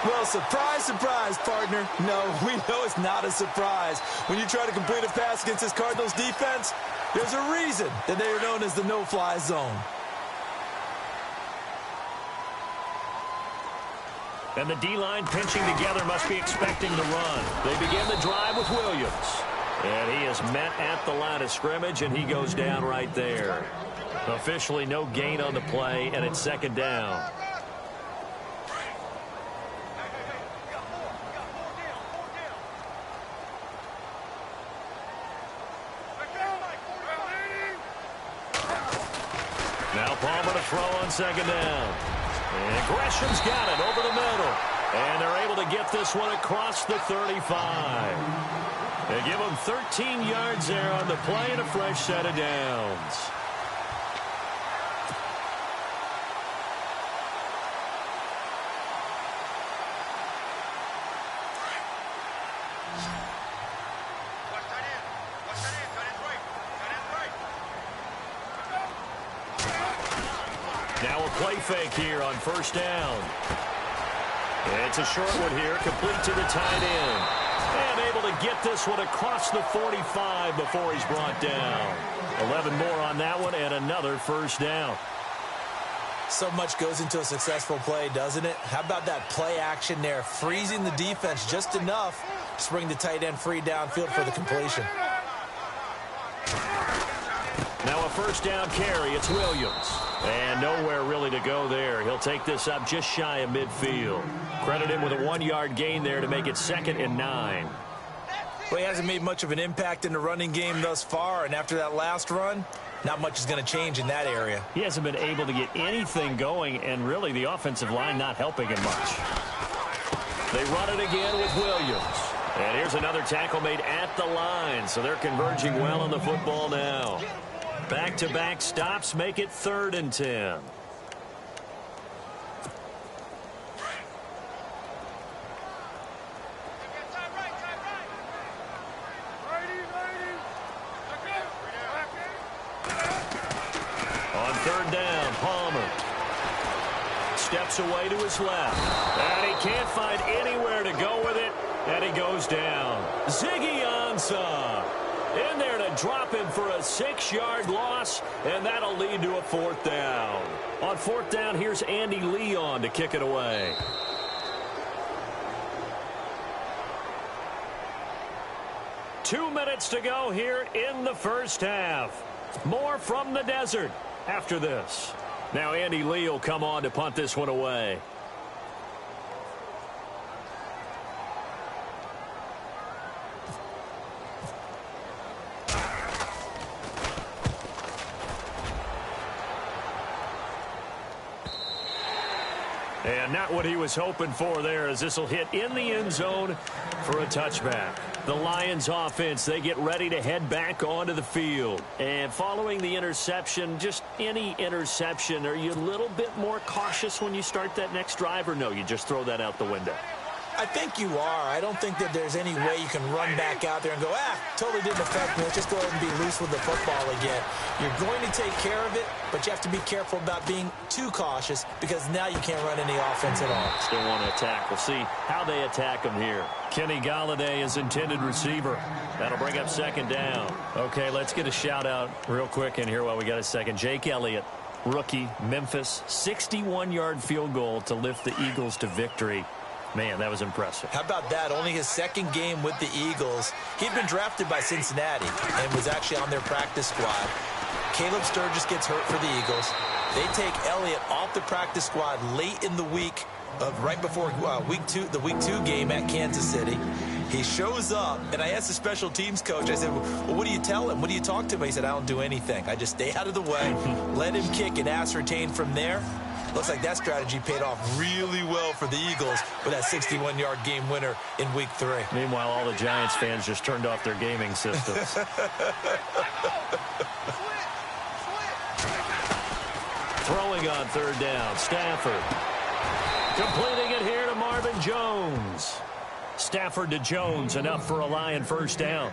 Well, surprise, surprise, partner. No, we know it's not a surprise. When you try to complete a pass against this Cardinals defense, there's a reason that they are known as the no-fly zone. And the D-line pinching together must be expecting the run. They begin the drive with Williams. And he is met at the line of scrimmage, and he goes down right there. Officially no gain on the play, and it's second down. Now Palmer to throw on second down. And Gresham's got it over the middle. And they're able to get this one across the 35. They give him 13 yards there on the play and a fresh set of downs. Now a play fake here on first down. It's a short one here, complete to the tight end. And able to get this one across the 45 before he's brought down. 11 more on that one and another first down. So much goes into a successful play, doesn't it? How about that play action there, freezing the defense just enough to bring the tight end free downfield for the completion. Now a first down carry. It's Williams. And nowhere really to go there. He'll take this up just shy of midfield. Credit him with a 1-yard gain there to make it 2nd and 9. Well, he hasn't made much of an impact in the running game thus far, and after that last run, not much is going to change in that area. He hasn't been able to get anything going, and really the offensive line not helping him much. They run it again with Williams. And here's another tackle made at the line, so they're converging well on the football now. Back-to-back stops make it 3rd and 10. On 3rd down, Palmer steps away to his left. And he can't find anywhere to go with it, and he goes down. Ziggy Ansah in there to drop him for a 6-yard loss, and that'll lead to a 4th down. On 4th down, here's Andy Leon to kick it away. Two minutes to go here in the first half. More from the desert after this. Now Andy Lee will come on to punt this one away. And not what he was hoping for there, as this will hit in the end zone for a touchback. The Lions offense, they get ready to head back onto the field. And following the interception, just any interception, are you a little bit more cautious when you start that next drive, or no, you just throw that out the window? I think you are. I don't think that there's any way you can run back out there and go, totally didn't affect me. Let's just go ahead and be loose with the football again. You're going to take care of it, but you have to be careful about being too cautious, because now you can't run any offense at all. Still want to attack. We'll see how they attack him here. Kenny Golladay is intended receiver. That'll bring up 2nd down. Okay, let's get a shout-out real quick in here while we got a second. Jake Elliott, rookie, Memphis, 61-yard field goal to lift the Eagles to victory. Man, that was impressive. How about that? Only his 2nd game with the Eagles. He'd been drafted by Cincinnati and was actually on their practice squad. Caleb Sturgis gets hurt for the Eagles. They take Elliott off the practice squad late in the week, right before the week 2 game at Kansas City. He shows up, and I asked the special teams coach, I said, well, what do you tell him? What do you talk to him? He said, I don't do anything. I just stay out of the way, let him kick, and ascertain from there. Looks like that strategy paid off really well for the Eagles with that 61-yard game winner in week 3. Meanwhile, all the Giants fans just turned off their gaming systems. Throwing on 3rd down, Stafford. Completing it here to Marvin Jones. Stafford to Jones, enough for a Lion first down.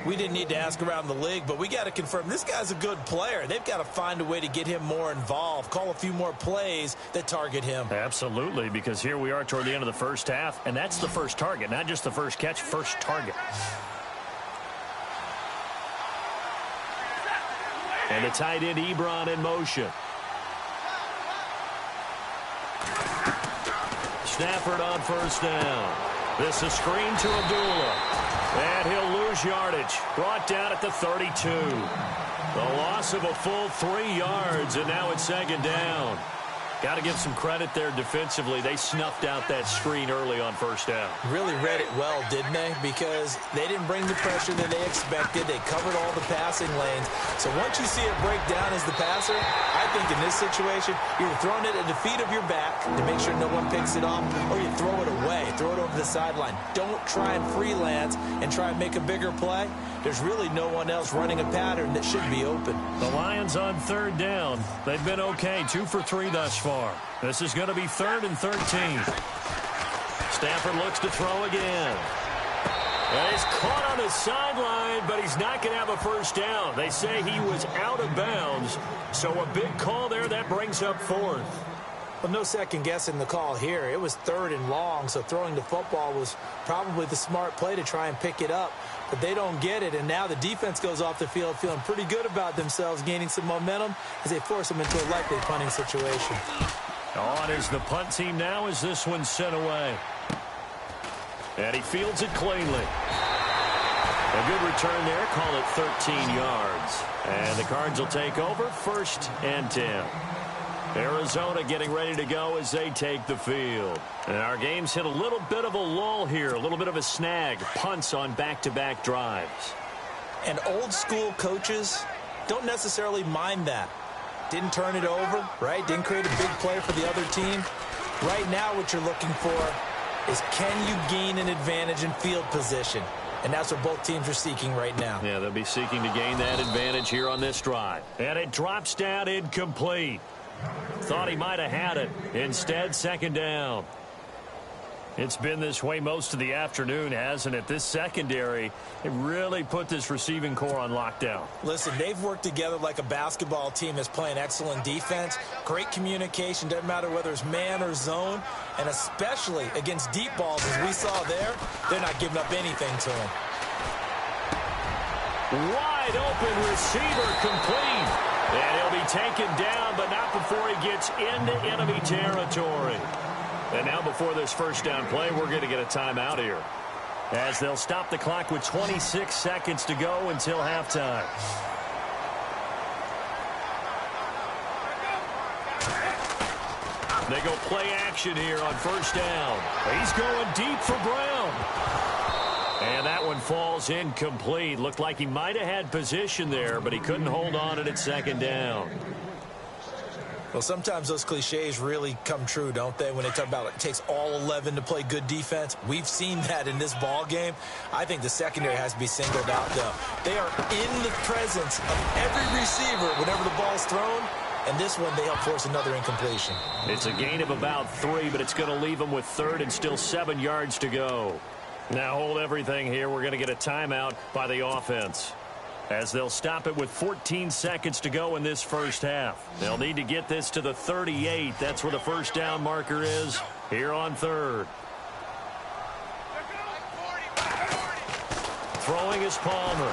We didn't need to ask around the league, but we got to confirm this guy's a good player. They've got to find a way to get him more involved, call a few more plays that target him. Absolutely, because here we are toward the end of the first half, and that's the first target, not just the first catch, first target. And the tight end Ebron in motion. Stafford on first down. This is screen to Abdullah. And he'll lose yardage. Brought down at the 32. The loss of a full 3 yards, and now it's second down. Got to give some credit there defensively. They snuffed out that screen early on first down. Really read it well, didn't they? Because they didn't bring the pressure that they expected. They covered all the passing lanes. So once you see it break down as the passer, I think in this situation, you're throwing it at the feet of your back to make sure no one picks it off, or you throw it away, throw it over the sideline. Don't try and freelance and try and make a bigger play. There's really no one else running a pattern that should be open. The Lions on third down. They've been okay, 2 for 3 thus far. This is going to be 3rd and 13. Stafford looks to throw again. And he's caught on the sideline, but he's not going to have a first down. They say he was out of bounds, so a big call there. That brings up 4th. Well, no second guessing the call here. It was 3rd and long, so throwing the football was probably the smart play to try and pick it up. But they don't get it, and now the defense goes off the field feeling pretty good about themselves, gaining some momentum as they force them into a likely punting situation. On is the punt team now as this one's sent away. And he fields it cleanly. A good return there. Call it 13 yards. And the Cards will take over 1st and 10. Arizona getting ready to go as they take the field. And our game's hit a little bit of a lull here, a little bit of a snag. Punts on back-to-back drives. And old-school coaches don't necessarily mind that. Didn't turn it over, right? Didn't create a big play for the other team. Right now what you're looking for is, can you gain an advantage in field position? And that's what both teams are seeking right now. Yeah, they'll be seeking to gain that advantage here on this drive. And it drops down incomplete. Thought he might have had it. Instead, second down. It's been this way most of the afternoon, hasn't it? This secondary, it really put this receiving core on lockdown. Listen, they've worked together like a basketball team that's playing excellent defense. Great communication. Doesn't matter whether it's man or zone. And especially against deep balls, as we saw there, they're not giving up anything to him. Wide open receiver complete. And he'll be taken down, but not before he gets into enemy territory. And now before this first down play, we're going to get a timeout here, as they'll stop the clock with 26 seconds to go until halftime. They go play action here on first down. He's going deep for Brown. And that one falls incomplete. Looked like he might have had position there, but he couldn't hold on to it at second down. Well, sometimes those cliches really come true, don't they? When they talk about it takes all 11 to play good defense. We've seen that in this ball game. I think the secondary has to be singled out, though. They are in the presence of every receiver whenever the ball's thrown. And this one, they help force another incompletion. It's a gain of about 3, but it's going to leave them with 3rd and still 7 yards to go. Now hold everything here. We're going to get a timeout by the offense, as they'll stop it with 14 seconds to go in this first half. They'll need to get this to the 38. That's where the first down marker is here on 3rd. Throwing is Palmer.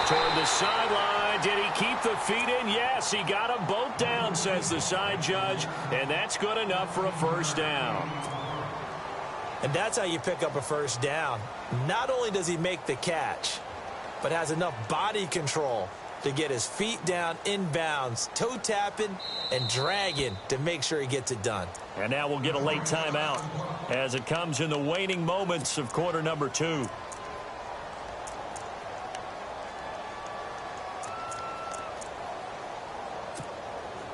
Toward the sideline. Did he keep the feet in? Yes, he got them both down, says the side judge, and that's good enough for a first down. And that's how you pick up a first down. Not only does he make the catch, but has enough body control to get his feet down inbounds, toe tapping and dragging to make sure he gets it done. And now we'll get a late timeout as it comes in the waning moments of quarter number 2.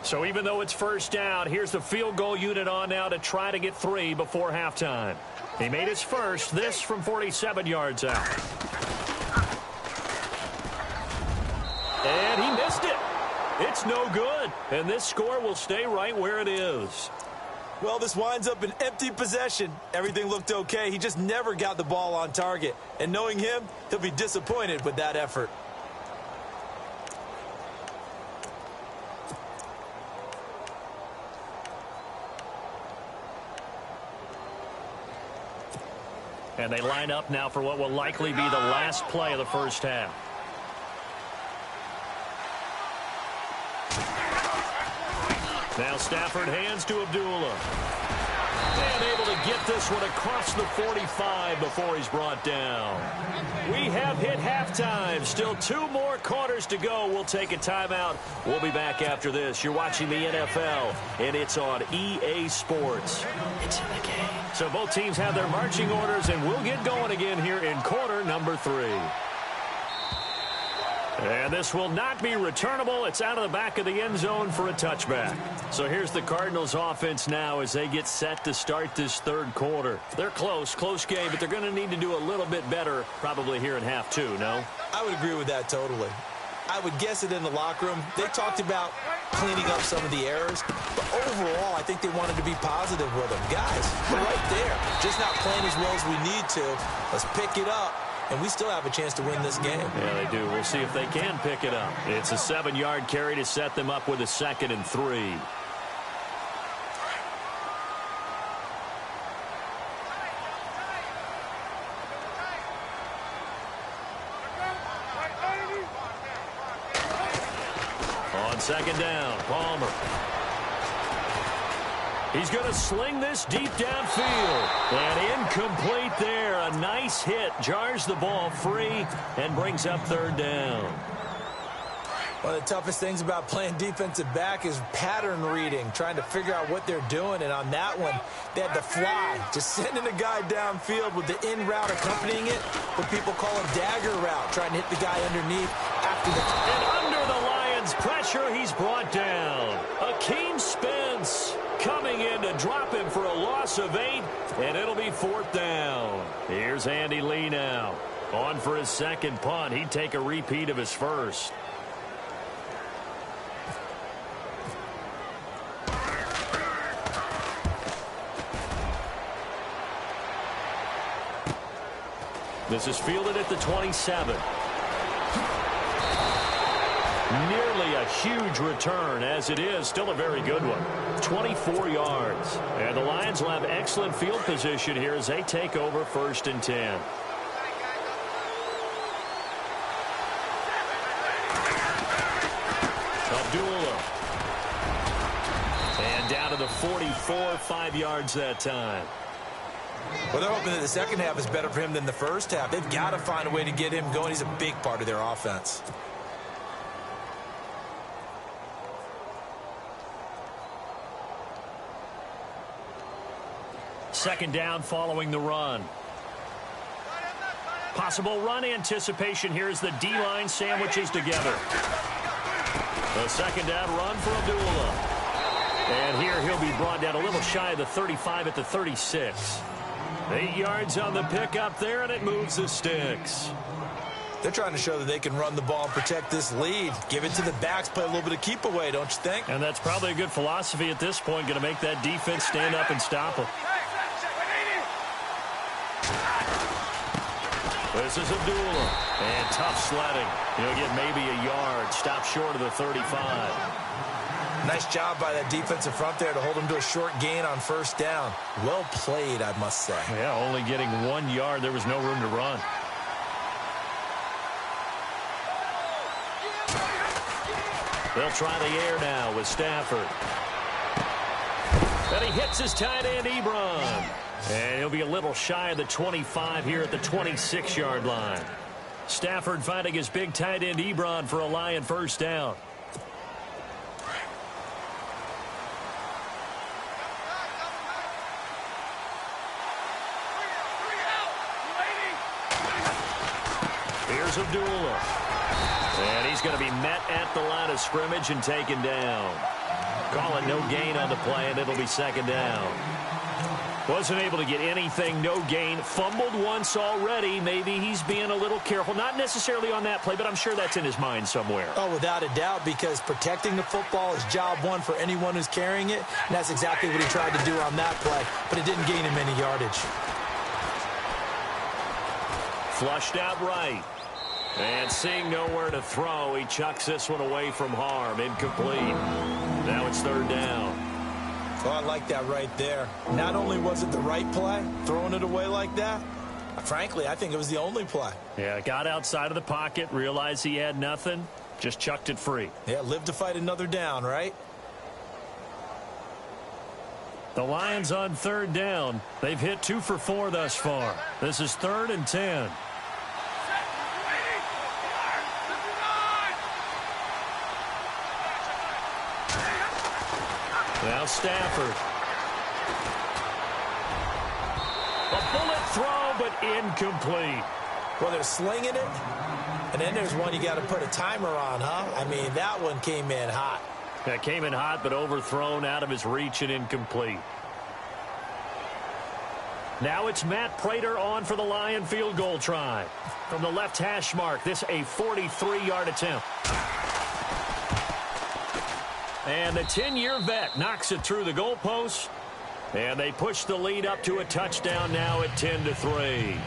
So even though it's first down, here's the field goal unit on now to try to get 3 before halftime. He made his first, this from 47 yards out. And he missed it. It's no good. And this score will stay right where it is. Well, this winds up an empty possession. Everything looked okay. He just never got the ball on target. And knowing him, he'll be disappointed with that effort. And they line up now for what will likely be the last play of the first half. Now Stafford hands to Abdullah. And able to get this one across the 45 before he's brought down. We have hit halftime. Still 2 more quarters to go. We'll take a timeout. We'll be back after this. You're watching the NFL, and it's on EA Sports. It's in the game. So both teams have their marching orders, and we'll get going again here in quarter number 3. And this will not be returnable. It's out of the back of the end zone for a touchback. So here's the Cardinals offense now as they get set to start this third quarter. They're close game, but they're going to need to do a little bit better probably here in half 2, no? I would agree with that totally. I would guess it in the locker room. They talked about cleaning up some of the errors, but overall, I think they wanted to be positive with them. Guys, we're right there. Just not playing as well as we need to. Let's pick it up. And we still have a chance to win this game. Yeah, they do. We'll see if they can pick it up. It's a 7-yard carry to set them up with a 2nd and 3. On 2nd down, Palmer. He's going to sling this deep downfield. And incomplete there. A nice hit. Jars the ball free and brings up 3rd down. One of the toughest things about playing defensive back is pattern reading, trying to figure out what they're doing. And on that one, they had to fly, just sending a guy downfield with the in route accompanying it, what people call a dagger route, trying to hit the guy underneath after the... And under the Lions' pressure, he's brought down. Akeem Spence coming in to drop him for a loss of 8, and it'll be 4th down. Here's Andy Lee now. On for his 2nd punt. He'd take a repeat of his first. This is fielded at the 27. Nearly a huge return, as it is still a very good one. 24 yards. And the Lions will have excellent field position here as they take over 1st and 10. Abdullah. And down to the 44, 5 yards that time. Well, they're hoping that the second half is better for him than the first half. They've got to find a way to get him going. He's a big part of their offense. Second down following the run. Possible run anticipation here as the D-line sandwiches together. The second down run for Abdullah. And here he'll be brought down a little shy of the 35 at the 36. 8 yards on the pickup there, and it moves the sticks. They're trying to show that they can run the ball and protect this lead. Give it to the backs, play a little bit of keep away, don't you think? And that's probably a good philosophy at this point, going to make that defense stand up and stop them. This is Abdullah. And tough sledding. He'll get maybe a yard. Stop short of the 35. Nice job by that defensive front there to hold him to a short gain on 1st down. Well played, I must say. Yeah, only getting 1 yard. There was no room to run. They'll try the air now with Stafford. And he hits his tight end, Ebron. And he'll be a little shy of the 25 here at the 26-yard line. Stafford finding his big tight end, Ebron, for a Lion 1st down. Here's Abdullah. And he's going to be met at the line of scrimmage and taken down. Call it no gain on the play, and it'll be 2nd down. Wasn't able to get anything, no gain. Fumbled once already. Maybe he's being a little careful. Not necessarily on that play, but I'm sure that's in his mind somewhere. Oh, without a doubt, because protecting the football is job one for anyone who's carrying it. And that's exactly what he tried to do on that play, but it didn't gain him any yardage. Flushed out right. And seeing nowhere to throw, he chucks this one away from harm. Incomplete. Now it's 3rd down. Oh, I like that right there. Not only was it the right play, throwing it away like that, frankly, I think it was the only play. Yeah, got outside of the pocket, realized he had nothing, just chucked it free. Yeah, live to fight another down, right? The Lions on third down. They've hit 2 for 4 thus far. This is 3rd and 10. Now Stafford. A bullet throw, but incomplete. Well, they're slinging it, and then there's one you got to put a timer on, huh? I mean, that one came in hot. That came in hot, but overthrown, out of his reach and incomplete. Now it's Matt Prater on for the Lion field goal try. From the left hash mark, this a 43-yard attempt. And the 10-year vet knocks it through the goalpost. And they push the lead up to a touchdown now at 10-3.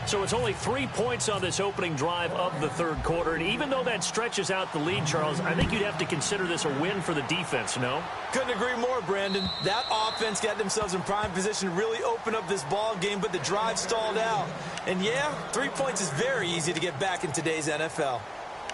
So it's only 3 points on this opening drive of the third quarter. And even though that stretches out the lead, Charles, I think you'd have to consider this a win for the defense, no? Couldn't agree more, Brandon. That offense got themselves in prime position to really open up this ball game, but the drive stalled out. And yeah, 3 points is very easy to get back in today's NFL.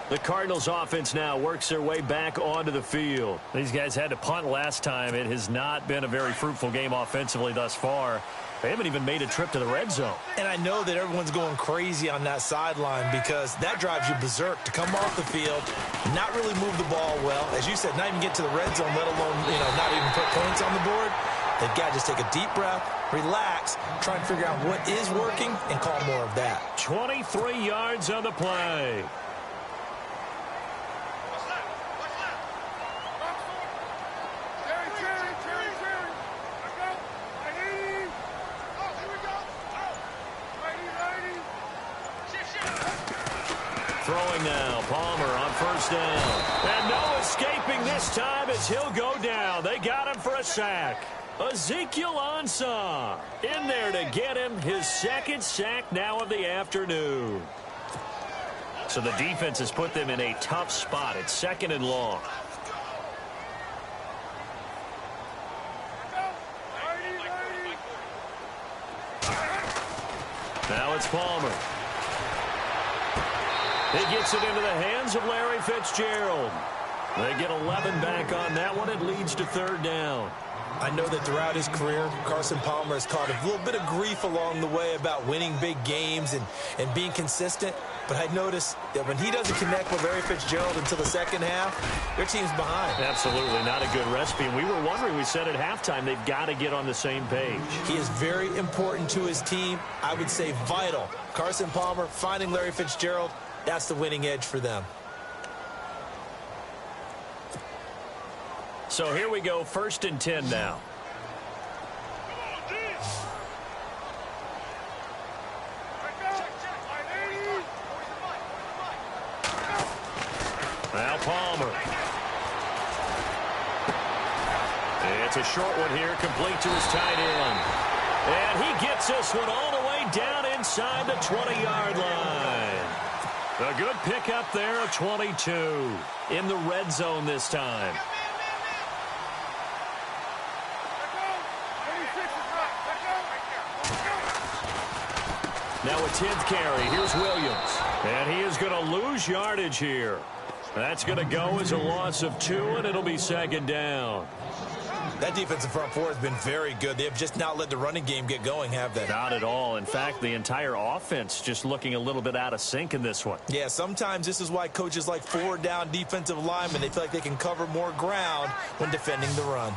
The Cardinals offense now works their way back onto the field. These guys had to punt last time. It has not been a very fruitful game offensively thus far. They haven't even made a trip to the red zone. And I know that everyone's going crazy on that sideline because that drives you berserk to come off the field, not really move the ball well. As you said, not even get to the red zone, let alone, not even put points on the board. They've got to just take a deep breath, relax, try and figure out what is working, and call more of that. 23 yards on the play. Throwing now, Palmer on first down. And no escaping this time as he'll go down. They got him for a sack. Ezekiel Ansah in there to get him his second sack now of the afternoon. So the defense has put them in a tough spot. It's 2nd and long. Now it's Palmer. He gets it into the hands of Larry Fitzgerald. They get 11 back on that one. It leads to 3rd down. I know that throughout his career, Carson Palmer has caught a little bit of grief along the way about winning big games and being consistent. But I noticed that when he doesn't connect with Larry Fitzgerald until the second half, their team's behind. Absolutely not a good recipe. And we were wondering, we said at halftime, they've got to get on the same page. He is very important to his team. I would say vital. Carson Palmer finding Larry Fitzgerald, that's the winning edge for them. So here we go, 1st and 10 now. Now Palmer. It's a short one here, complete to his tight end. And he gets this one all the way down inside the 20-yard line. A good pickup there of 22 in the red zone this time. Now a 10th carry. Here's Williams. And he is going to lose yardage here. That's going to go as a loss of 2, and it'll be 2nd down. That defensive front four has been very good. They have just not let the running game get going, have they? Not at all. In fact, the entire offense just looking a little bit out of sync in this one. Yeah, sometimes this is why coaches like 4-down defensive linemen, they feel like they can cover more ground when defending the run.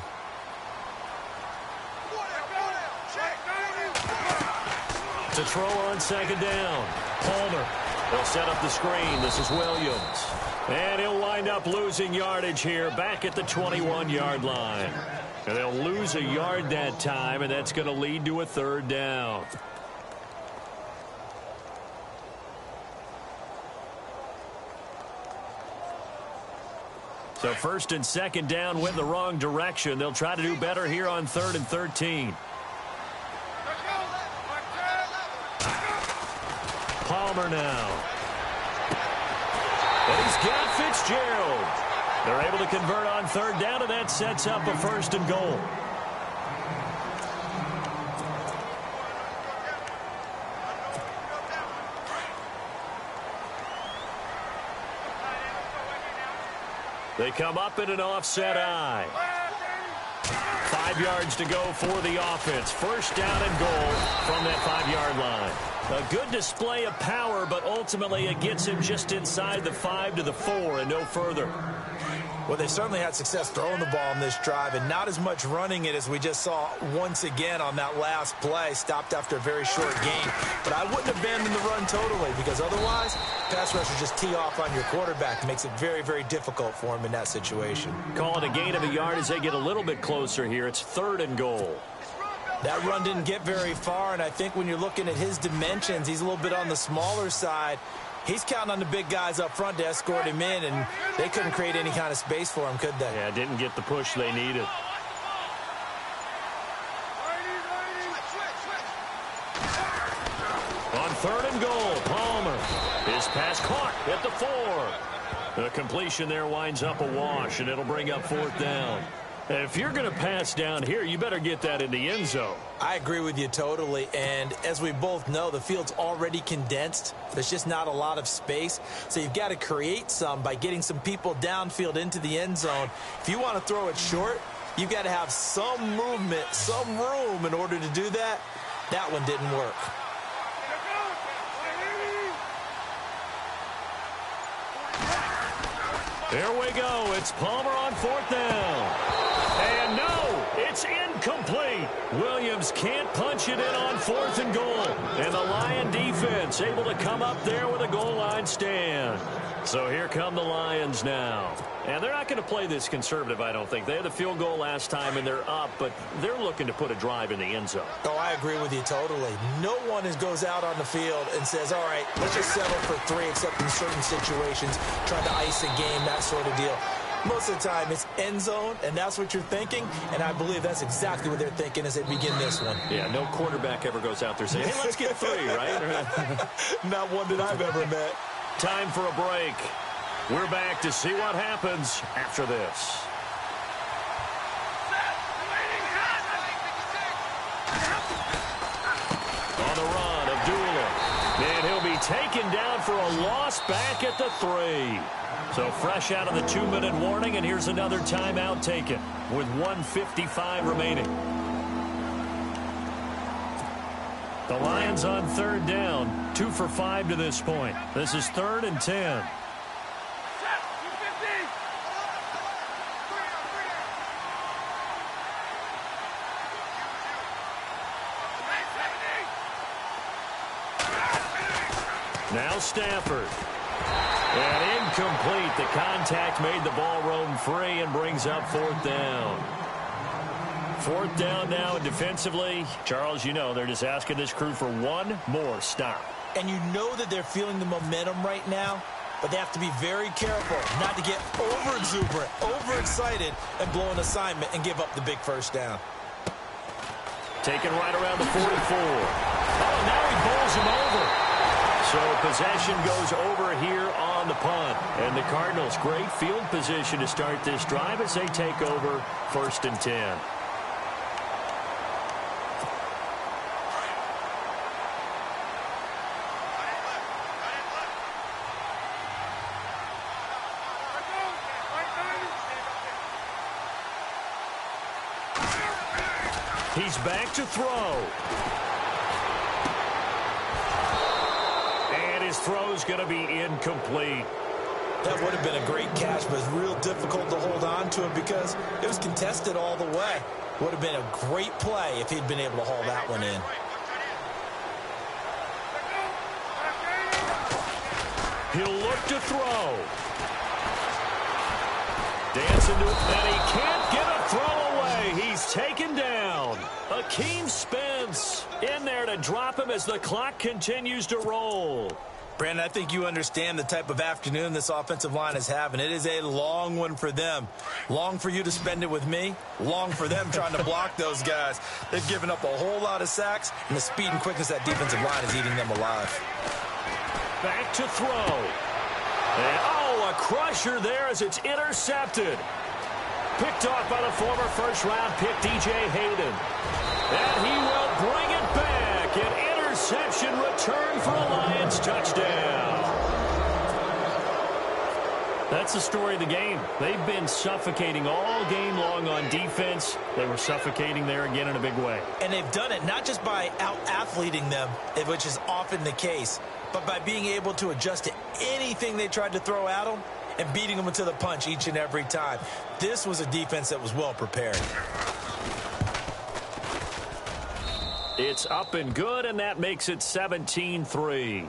To throw on 2nd down. Palmer. They'll set up the screen. This is Williams. And he'll wind up losing yardage here back at the 21-yard line. And they'll lose a yard that time, and that's going to lead to a 3rd down. So 1st and 2nd down went the wrong direction. They'll try to do better here on 3rd and 13. Palmer now. And he's got Fitzgerald. They're able to convert on 3rd down, and that sets up a 1st and goal. They come up in an offset eye. 5 yards to go for the offense. First down and goal from that 5-yard line. A good display of power, but ultimately it gets him just inside the 5 to the 4 and no further. Well, they certainly had success throwing the ball in this drive and not as much running it as we just saw once again on that last play. Stopped after a very short gain. But I wouldn't abandon the run totally because otherwise, pass rushers just tee off on your quarterback. It makes it very, very difficult for him in that situation. Call it a gain of a yard as they get a little bit closer here. It's 3rd and goal. That run didn't get very far, and I think when you're looking at his dimensions, he's a little bit on the smaller side. He's counting on the big guys up front to escort him in, and they couldn't create any kind of space for him, could they? Yeah, didn't get the push they needed. On 3rd and goal, Palmer. His pass caught at the 4. The completion there winds up a wash, and it'll bring up 4th down. If you're going to pass down here, you better get that in the end zone. I agree with you totally, and as we both know, the field's already condensed. There's just not a lot of space, so you've got to create some by getting some people downfield into the end zone. If you want to throw it short, you've got to have some movement, some room in order to do that. That one didn't work. There we go. It's Palmer on 4th down. And no, it's incomplete. Williams can't punch it in on 4th and goal. And the Lion defense able to come up there with a goal line stand. So here come the Lions now. And they're not going to play this conservative, I don't think. They had the field goal last time, and they're up, but they're looking to put a drive in the end zone. Oh, I agree with you totally. No one goes out on the field and says, all right, let's just settle for 3, except in certain situations, trying to ice a game, that sort of deal. Most of the time, it's end zone, and that's what you're thinking, and I believe that's exactly what they're thinking as they begin this one. Yeah, no quarterback ever goes out there saying, hey, let's get 3, right? Not one that I've ever met. Time for a break. We're back to see what happens after this. On the run, Abdullah. And he'll be taken down for a loss back at the 3. So fresh out of the 2-minute warning, and here's another timeout taken with 1:55 remaining. The Lions on 3rd down, 2 for 5 to this point. This is 3rd and 10. Now Stafford. And incomplete. The contact made the ball roam free and brings up 4th down. 4th down now, and defensively, Charles, you know, they're just asking this crew for one more stop. And you know that they're feeling the momentum right now, but they have to be very careful not to get over-exuberant, overexcited, and blow an assignment and give up the big first down. Taken right around the 44. Oh, now he bowls him over. So possession goes over here on the punt. And the Cardinals, great field position to start this drive as they take over 1st and 10. He's back to throw. And his throw's going to be incomplete. That would have been a great catch, but it's real difficult to hold on to it because it was contested all the way. Would have been a great play if he'd been able to haul that one in. He'll look to throw. Dancing to it, and he can't get a throw away. He's taken down. Akeem Spence in there to drop him as the clock continues to roll. Brandon, I think you understand the type of afternoon this offensive line is having. It is a long one for them. Long for you to spend it with me. Long for them trying to block those guys. They've given up a whole lot of sacks, and the speed and quickness of that defensive line is eating them alive. Back to throw. And, oh, a crusher there as it's intercepted. Picked off by the former first-round pick, DJ Hayden. And he will bring it back. An interception return for a Lions touchdown. That's the story of the game. They've been suffocating all game long on defense. They were suffocating there again in a big way. And they've done it not just by out-athleting them, which is often the case, but by being able to adjust to anything they tried to throw at them and beating them to the punch each and every time. This was a defense that was well prepared. It's up and good, and that makes it 17-3.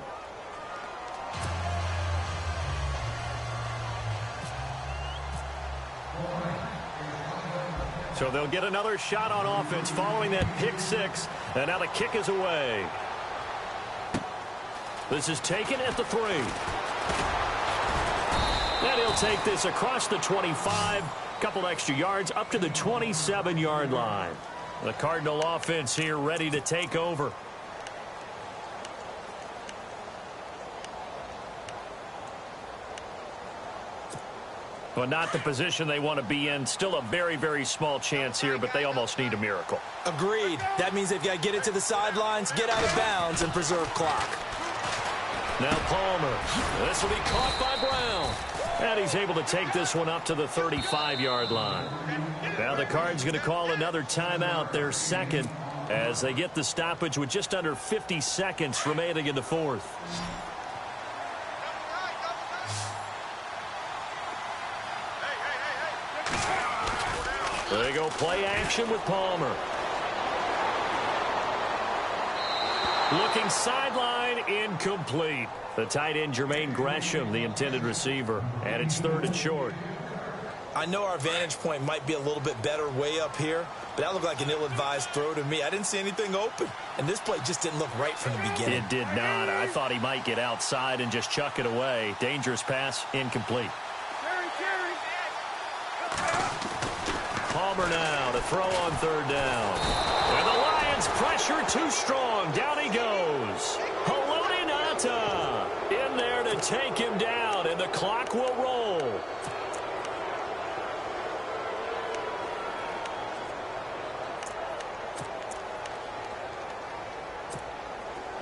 So they'll get another shot on offense following that pick six, and now the kick is away. This is taken at the 3. And he'll take this across the 25, couple extra yards up to the 27-yard line. The Cardinal offense here ready to take over. But not the position they want to be in. Still a very, very small chance here, but they almost need a miracle. Agreed. That means they've got to get it to the sidelines, get out of bounds, and preserve clock. Now Palmer. This will be caught by Brown. And he's able to take this one up to the 35-yard line. Now the Cards going to call another timeout, their second, as they get the stoppage with just under 50 seconds remaining in the fourth. They go play action with Palmer. Looking sideline, incomplete. The tight end, Jermaine Gresham, the intended receiver. And it's 3rd and short. I know our vantage point might be a little bit better way up here, but that looked like an ill-advised throw to me. I didn't see anything open, and this play just didn't look right from the beginning. It did not. I thought he might get outside and just chuck it away. Dangerous pass, incomplete. Palmer now to throw on 3rd down. And the Lions pressure too strong. Down he goes. Haloti Ngata in there to take him down, and the clock will roll.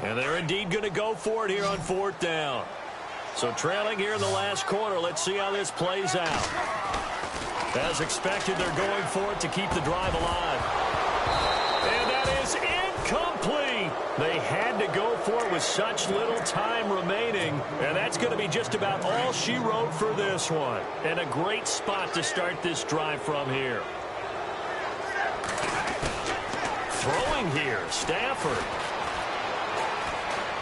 And they're indeed going to go for it here on 4th down. So trailing here in the last quarter. Let's see how this plays out. As expected, they're going for it to keep the drive alive. And that is incomplete. They had to go for it with such little time remaining. And that's going to be just about all she wrote for this one. And a great spot to start this drive from here. Throwing here, Stafford.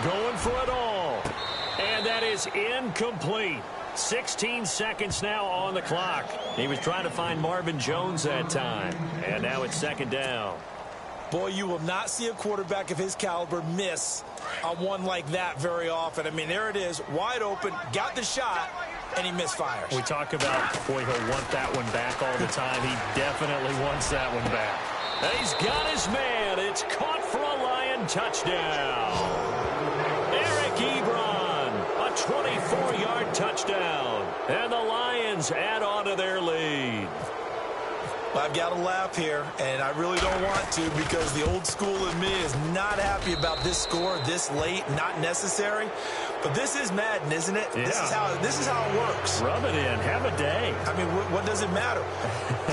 Going for it all. And that is incomplete. 16 seconds now on the clock. He was trying to find Marvin Jones that time. And now it's 2nd down. Boy, you will not see a quarterback of his caliber miss on one like that very often. I mean, there it is, wide open, got the shot, and he misfires. We talk about, boy, he'll want that one back all the time. He definitely wants that one back. And he's got his man. It's caught for a Lion touchdown. Eric Ebron, a 24-yard touchdown. And the Lions add on to their lead. I've got to laugh here, and I really don't want to because the old school in me is not happy about this score this late, not necessary. But this is Madden, isn't it? Yeah. This is how it works. Rub it in. Have a day. I mean, what does it matter?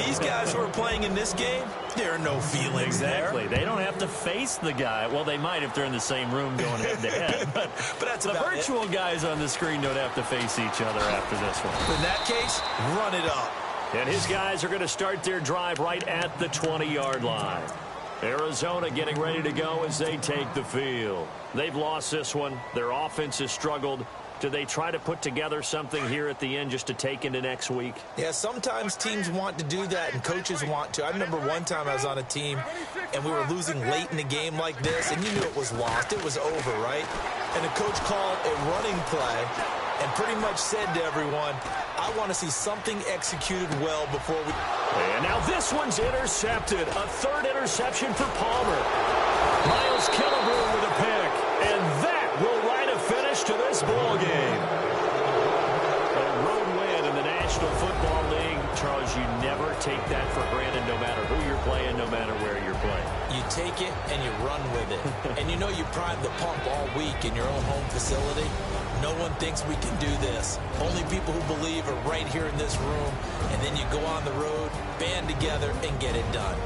These guys who are playing in this game, there are no feelings Exactly. there. They don't have to face the guy. Well, they might if they're in the same room going head-to-head. But that's the about virtual it. guys on the screen don't have to face each other after this one. In that case, run it up. And his guys are going to start their drive right at the 20-yard line. Arizona getting ready to go as they take the field. They've lost this one. Their offense has struggled. Do they try to put together something here at the end just to take into next week? Yeah, sometimes teams want to do that and coaches want to. I remember one time I was on a team and we were losing late in the game like this, and you knew it was lost. It was over, right? And the coach called a running play and pretty much said to everyone, I want to see something executed well before we... And now this one's intercepted. A 3rd interception for Palmer. Miles Killebrew with a pick. And that will write a finish to this ball game. A road win in the National Football League. Charles, you never take that for granted no matter who you're playing, no matter where you're playing. You take it and you run with it. And you know you prime the pump all week in your own home facility. no one thinks we can do this. Only people who believe are right here in this room. And then you go on the road, band together, and get it done.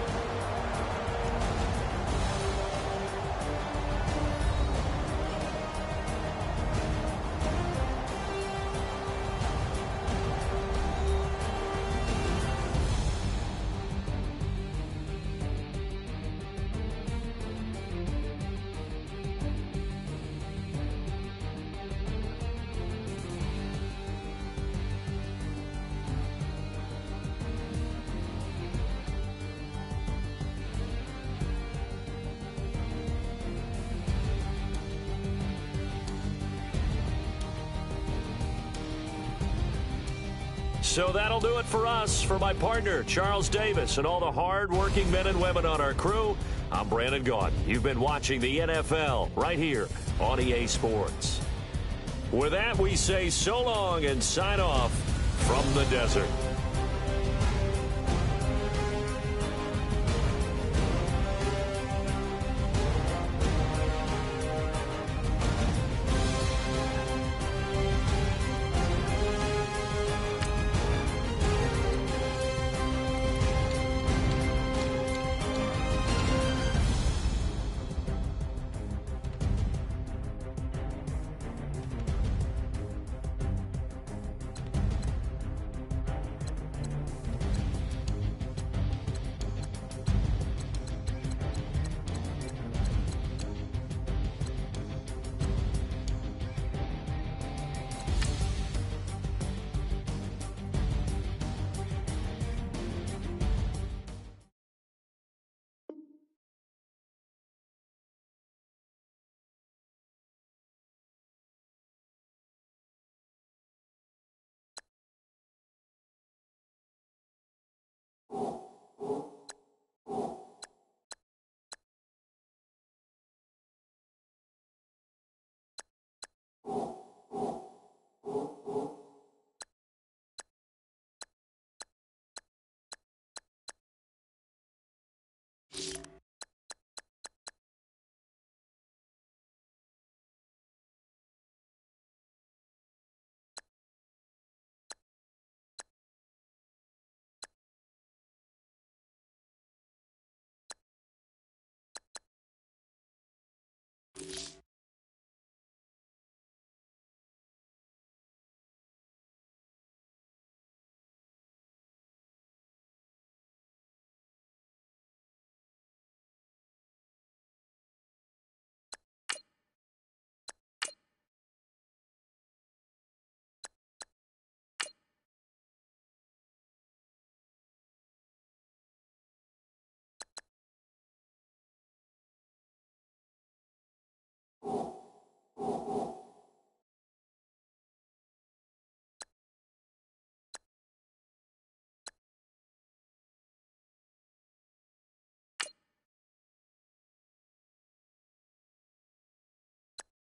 So that'll do it for us. For my partner, Charles Davis, and all the hard-working men and women on our crew, I'm Brandon Gaudin. You've been watching the NFL right here on EA Sports. With that, we say so long and sign off from the desert.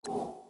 You